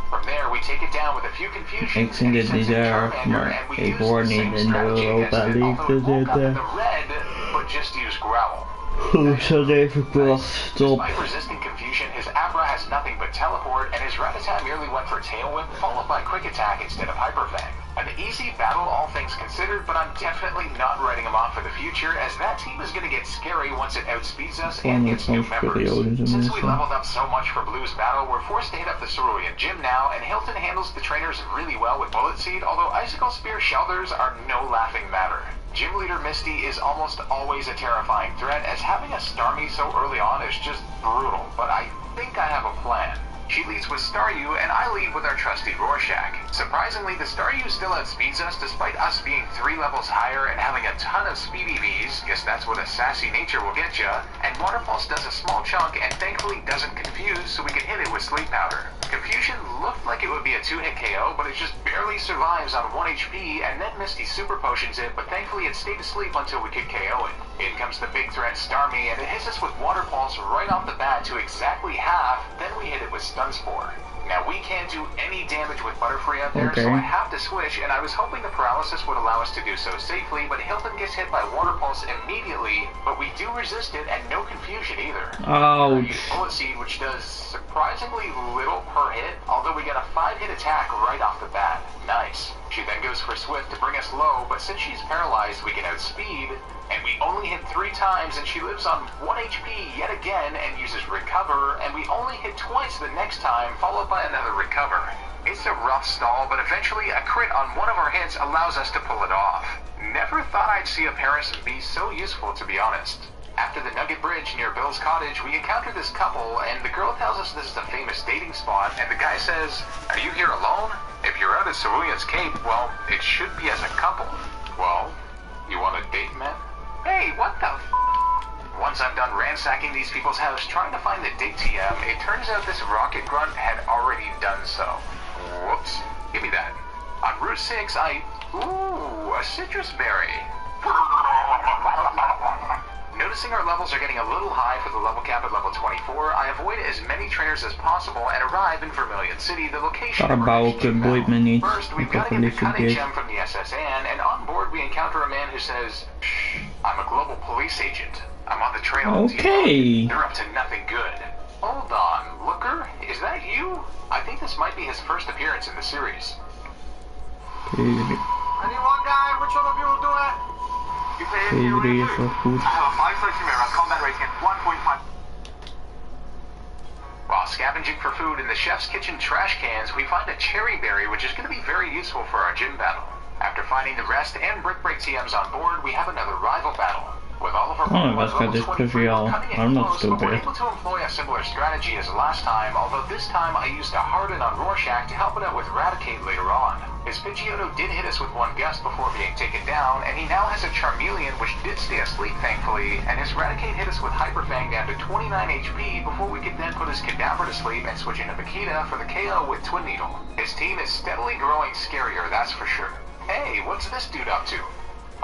From there, we take it down with a few confusions. Ik vind dit niet erg, maar ik hoor niet in de Europa League te zitten. Ik zat even kort, top. Despite resisting confusion, his Abra has nothing but teleport, and his Rattata merely went for Tail Whip, followed by Quick Attack instead of Hyper Fang. An easy battle, all things considered, but I'm definitely not writing him off for the future, as that team is going to get scary once it outspeeds us and gets new members. Since we leveled up so much for Blue's battle, we're forced to hit up the Cerulean Gym now, and Hilton handles the trainers really well with Bullet Seed, although Icicle Spear Shelters are no laughing matter. Gym Leader Misty is almost always a terrifying threat, as having a Starmie so early on is just brutal, but I think I have a plan. She leads with Staryu, and I lead with our trusty Rorschach. Surprisingly, the Staryu still outspeeds us despite us being 3 levels higher and having a ton of speed EVs, guess that's what a sassy nature will get ya, and Water Pulse does a small chunk and thankfully doesn't confuse, so we can hit it with Sleep Powder. Confusion looked like it would be a 2-hit KO, but it just barely survives on 1 HP, and then Misty Super Potions it, but thankfully it stayed asleep until we could KO it. In comes the big threat Starmie, and it hits us with Water Pulse right off the bat to exactly half, then we hit it with Stunspore. Now we can't do any damage with Butterfree out there, so I have to switch, and I was hoping the paralysis would allow us to do so safely, but Hilton gets hit by Water Pulse immediately, but we do resist it, and no confusion either. Ouch. We use Bullet Seed, which does surprisingly little per hit, although we get a 5-hit attack right off the bat. Nice. She then goes for Swift to bring us low, but since she's paralyzed, we can outspeed, and we only hit 3 times, and she lives on 1 HP yet again and uses Recover, and we only hit twice the next time, followed by another Recover. It's a rough stall, but eventually a crit on one of our hits allows us to pull it off. Never thought I'd see a Paris be so useful, to be honest. After the Nugget Bridge near Bill's cottage, we encounter this couple, and the girl tells us this is a famous dating spot, and the guy says, "Are you here alone? If you're out at Cerulean's Cape, well, it should be as a couple." Well, you want a date, man? Hey, what the f***? Once I'm done ransacking these people's house trying to find the date TM, it turns out this rocket grunt had already done so. Whoops. Give me that. On Route 6, ooh, a citrus berry. Noticing our levels are getting a little high for the level cap at level 24, I avoid as many trainers as possible and arrive in Vermilion City, the location of our next First, we've got to get the cunning gem from the SSN, and on board we encounter a man who says, "Shh, I'm a global police agent. I'm on the trail." Okay. They're up to nothing good. Hold on, Looker, is that you? I think this might be his first appearance in the series. Anyone, guy? Which one of you will do it? You pay I have a 5-star Chimera, combat rating 1.5. While scavenging for food in the chef's kitchen trash cans, we find a cherry berry, which is going to be very useful for our gym battle. After finding the rest and brick break TMs on board, we have another rival battle. With all of our was gaat dit cruciaal. I'm not stupid. We're able to employ a similar strategy as last time, although this time I used a harden on Rorschach to help it out with Raticate later on. His Pidgeotto did hit us with one gust before being taken down, and he now has a Charmeleon which did stay asleep thankfully, and his Raticate hit us with Hyper Fang down to 29 HP before we could then put his Kadabra to sleep and switch into Bakita for the KO with Twin Needle. His team is steadily growing scarier, that's for sure. Hey, what's this dude up to?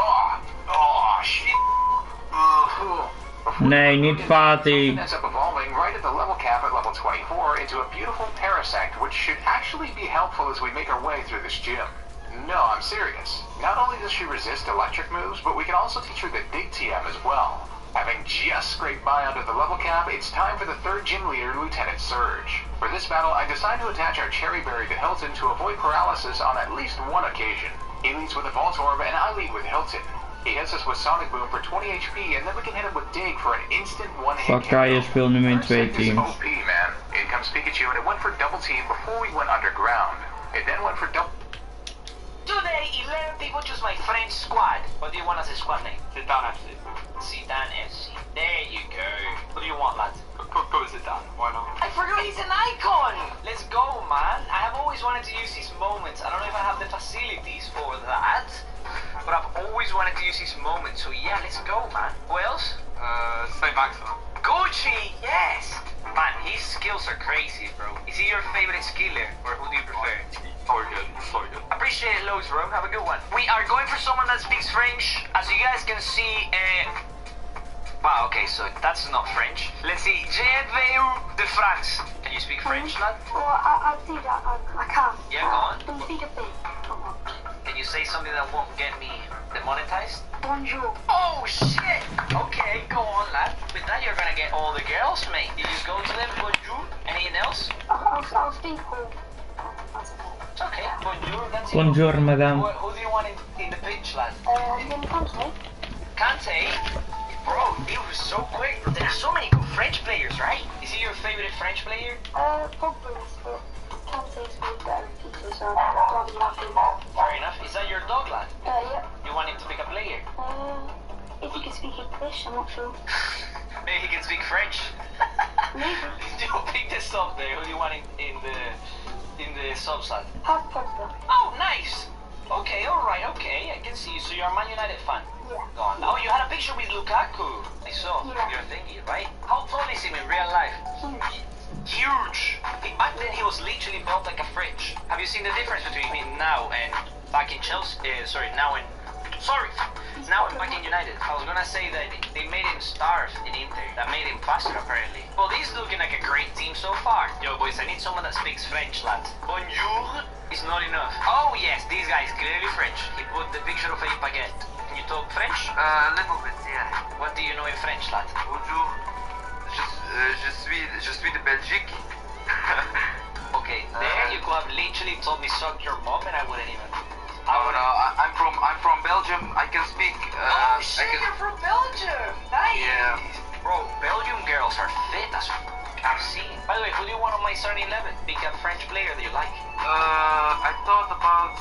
Oh, shit. Nee, niet Fatih. Ends up evolving right at the level cap at level 24 into a beautiful Parasect, which should actually be helpful as we make our way through this gym. No, I'm serious. Not only does she resist electric moves, but we can also teach her the Dig TM as well. Having just scraped by under the level cap, it's time for the third gym leader, Lieutenant Surge. For this battle, I decide to attach our Cherry Berry to Hilton to avoid paralysis on at least one occasion. He leads with a Voltorb, and I lead with Hilton. He hits us with Sonic Boom for 20 HP, and then we can hit him with Dig for an instant one-hit KO. Fakaya speelt nu in 2 teams. OP, man. In comes Pikachu, and it went for double team before we went underground. It then went for double... Today, 11 people choose my French squad. What do you want as a squad name? Zidane FC. Zidane FC. There you go. What do you want, lads? Go Zidane. Why not? I forgot he's an icon! Let's go, man. I have always wanted to use these moments. I don't know if I have the facilities for that, but I've always wanted to use these moments. So yeah, let's go, man. Who else? Say Maxwell. Gucci, yes! Man, his skills are crazy, bro. Is he your favorite skiller, or who do you prefer? So good, so good. Appreciate it loads, bro. Have a good one. We are going for someone that speaks French. As you guys can see, wow, okay, so that's not French. Let's see, JNVU de France. Can you speak French, lad? Well, I think I can. Yeah, go on. Don't speak a bit. Can you say something that won't get me demonetized? Bonjour. Oh, shit! Okay, go on, lad. With that, you're gonna get all the girls, mate. You just go to them, bonjour. Anything else? I'll speak Okay, bonjour, that's it. Bonjour, madame. Who do you want in the pitch, lad? Kante. Kante? Bro, he was so quick. There are so many good French players, right? Is he your favorite French player? Probably, but Kante is way better than Peter, so I'll be happy. Fair enough. Is that your dog, lad? Yeah. You want him to pick a player? If he can speak English, I'm not sure. Maybe he can speak French. Maybe. You pick the sub there. Who do you want in the subs, lad? Have Pogba. Oh, nice. Okay, alright, okay. I can see you. So you're a Man United fan? Yeah. Go on. Oh, you had a picture with Lukaku. I saw. Yeah. Your thingy, right? How tall is him in real life? Huge. Back then he was literally built like a fridge. Have you seen the difference between him now and back in Chelsea? Now in... Sorry. Now I'm back in United. I was gonna say that they made him starve in Inter. That made him faster, apparently. Well, this is looking like a great team so far. Yo, boys, I need someone that speaks French, lads. Bonjour is not enough. Oh, yes, this guy is clearly French. He put the picture of a baguette. Can you talk French? A little bit, yeah. What do you know in French, lad? Bonjour. Je suis de Belgique. Okay, there you could have literally told me suck your mom and I wouldn't even. Oh no, I'm from Belgium. I can speak. Oh shit, you're from Belgium. Nice. Yeah. Bro, Belgium girls are fit as I've seen. By the way, who do you want on my starting 11? Pick a French player that you like. I thought about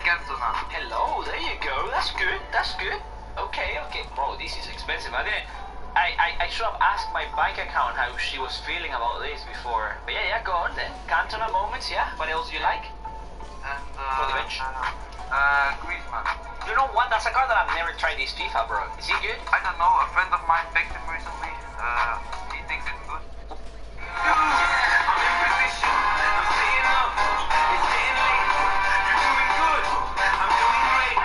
Cantona. Hello, there you go. That's good. That's good. Okay. Bro, this is expensive. I should have asked my bank account how she was feeling about this before. But yeah, go on then. Cantona moments, yeah. What else do you like? And for the bench. Griezmann. You know what? That's a card that I've never tried this FIFA, bro. Is he good? I don't know. A friend of mine picked him recently. He thinks it's good. I'm in position. I'm staying up. It's getting late. You're doing good. I'm doing great.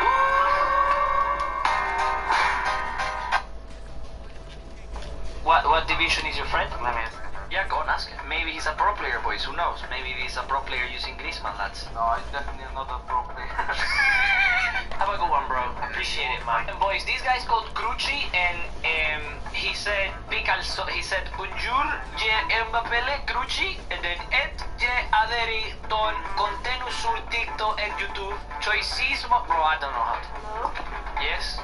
What division is your friend? Let me ask him. Yeah, go on, ask him. Maybe he's a pro player, boys. Who knows? Maybe he's a pro player using Griezmann, lads. No, he's definitely not a pro player. Have a good one, bro. Appreciate it, man. And boys, this guy's called Cruci, and he said he said bonjour, je m'appelle Cruci, and then je aderi ton contenu sur TikTok and YouTube. Choicismo, bro. I don't know how to. Yes.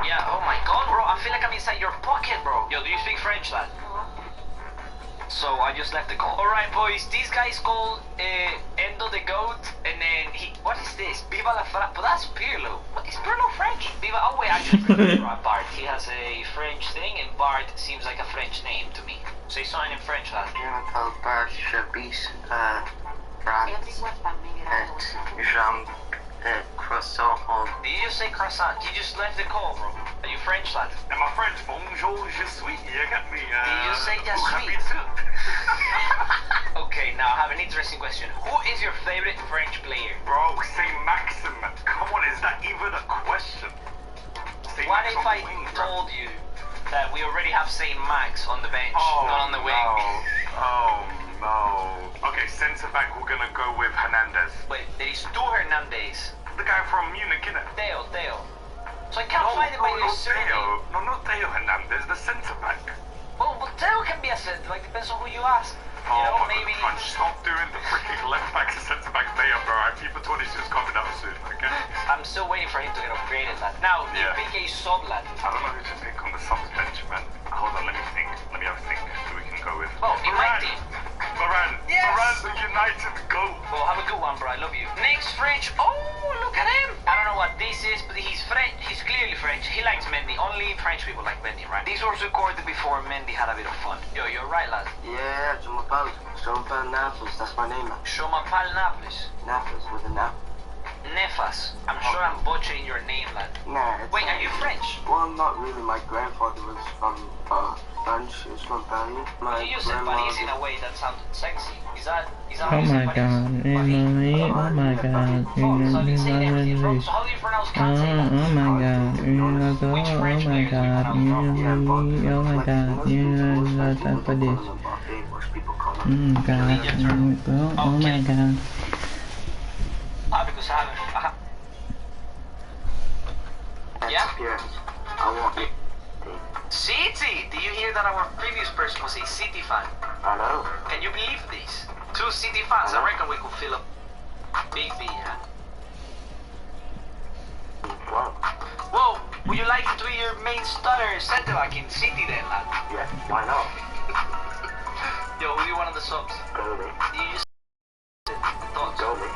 Yeah. Oh my God, bro. I feel like I'm inside your pocket, bro. Yo, do you speak French, lad? So I just left the call. Alright, boys, this guy's called Endo the Goat, and then what is this? Viva la Fra... But that's Pirlo. What is Pirlo French? Viva... Oh wait, actually, Bart. He has a French thing, and Bart seems like a French name to me. Say something in French, lad. Je m'appelle Bart, j'habite France, et j'aime croissant. Did you just say croissant? You just left the call, bro. Are you French, lad? Am I French? Bonjour, je suis. You get me? Did you say je suis? Okay, now I have an interesting question. Who is your favorite French player? Bro, say Maxim. Come on, is that even a question? What if I told you that we already have Saint Max on the bench, not on the wing? Oh no. Okay, centre back, we're gonna go with Hernandez. Wait, there is two Hernandez. The guy from Munich, innit? Theo. So I can't find him by your surname. No, not Theo Hernandez, the centre back. Well, Theo can be a centre, like depends on who you ask. You know, maybe. Stop doing the freaking left back to centre back Theo, bro. FIFA 22 is coming out soon, okay? I'm still waiting for him to get upgraded, lad. Now, you pick a sub, lad. I don't know who to pick on the subs bench, man. Hold on, let me think. Let me have a think who we can go with. Oh, in my team. Varane. Yes. Varane, the United goal. Well, have a good one, bro. I love you. Next French. Oh, look at him. I don't know what this is, but he's French. He's clearly French. He likes Mendy. Only French people like Mendy, right? These was recorded before Mendy had a bit of fun. Yo, you're right, lad. Yeah, je m'appelle Naples. That's my name. Je m'appelle Naples. Naples with a nap. Nefas. I'm sure I'm butchering your name, lad. Nah. Wait, are you French? Well, not really. My grandfather was from French. He was from Paris. You said Paris in a way that sounded sexy. Is that oh my God, Emily, oh my God, so how do you pronounce Cantona? Oh my God, oh my God, oh my God, for this. Oh my God. Because I haven't. Yeah? I want it. City! Did you hear that our previous person was a City fan? I know. Can you believe this? 2 City fans, I reckon we could fill up big B, yeah? Wow. Whoa, would you like to be your main starter centre back in City then, lad? Yeah, why not? Yo, who do you want on the subs? Goalie. You just thoughts? Goalie.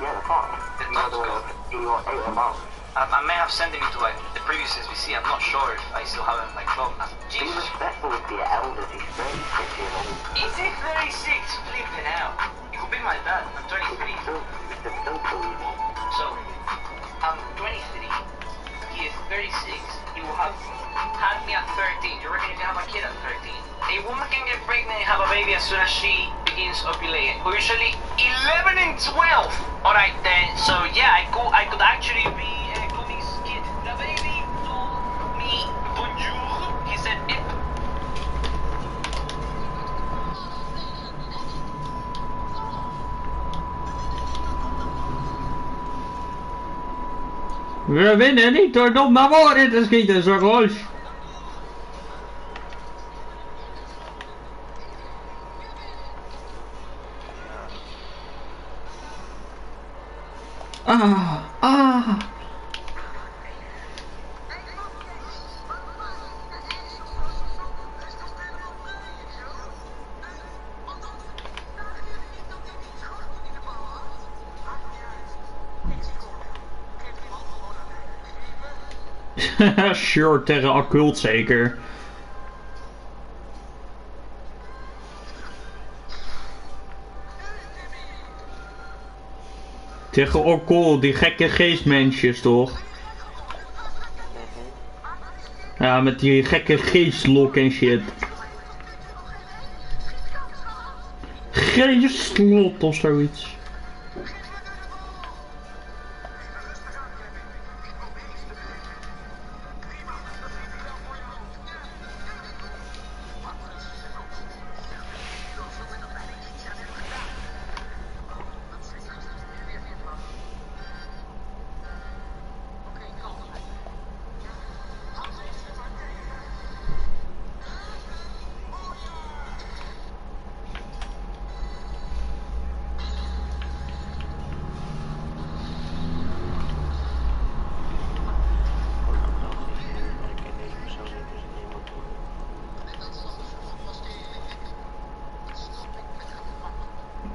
Yeah, the thought. The thoughts go. You want 8 amounts. I may have sent him into like the previous SBC. I'm not sure if I still have him in my club. Be respectful with the elders. He's 36 years old. Is he 36? Flipping out. He could be my dad. I'm 23. So, I'm 23. He is 36. He will have had me at 13. You reckon you can have a kid at 13? A woman can get pregnant and have a baby as soon as she begins ovulating. Usually 11 and 12. Alright then. So yeah, I could actually be Kumi's kid. We winnen niet door dom naar voren te schieten, zo roos. Ah. Sure, tegen occult zeker. Tegen occult, die gekke geestmensjes toch? Ja, met die gekke geestlok en shit. Geestlot of zoiets.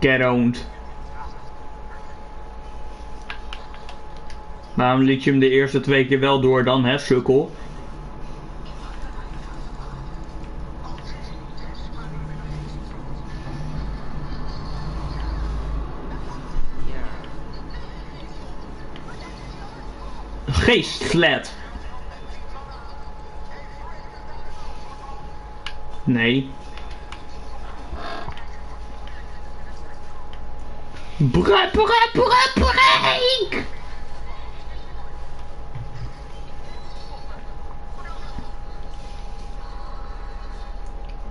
Get owned. Waarom liet je hem de eerste 2 keer wel door dan, hè, sukkel? Geestflat. Nee. Breek!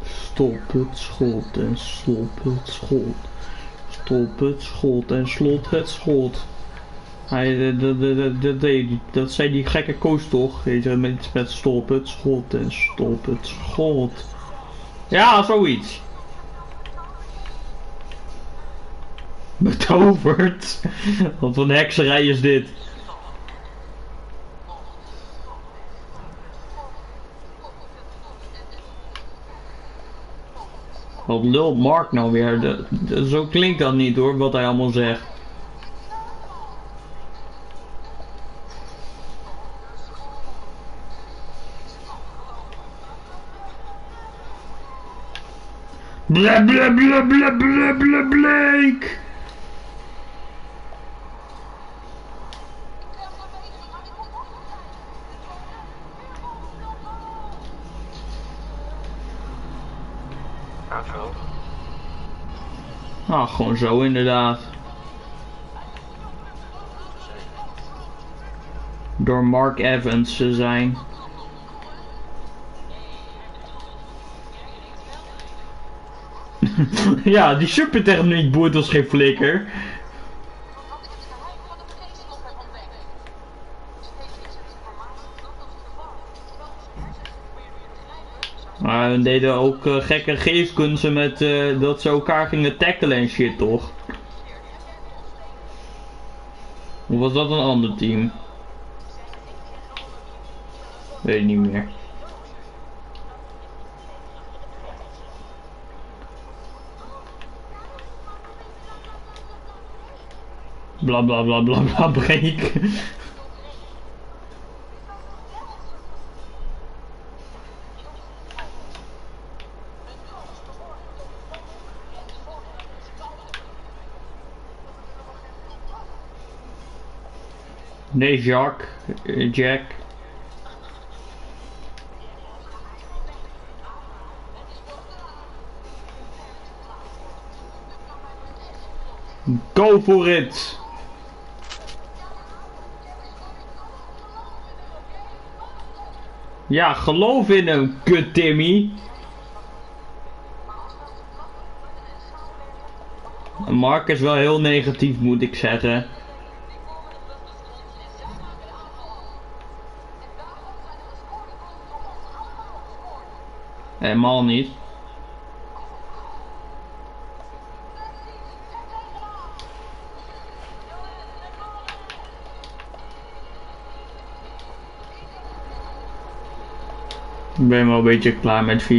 Stop het schot en slop het schot. Stop het schot en slot het schot. Dat zei die gekke coach toch? Met stop het schot en stop het schot. Ja, zoiets. Betoverd. Wat voor een hekserij is dit? Wat lult Mark nou weer? Zo klinkt dat niet hoor, wat hij allemaal zegt. Bleek. Ah, gewoon zo inderdaad. Door Mark Evans te zijn. Ja, die supertechniek boeit ons geen flikker. Maar we deden ook gekke geestkunsten met dat ze elkaar gingen tackelen en shit toch? Of was dat een ander team? Weet ik niet meer. Bla bla bla bla bla break. Nee, Jack. Go for it. Ja, geloof in hem, kut Timmy. Mark is wel heel negatief, moet ik zeggen. Helemaal niet. Ik ben wel een beetje klaar met FIFA.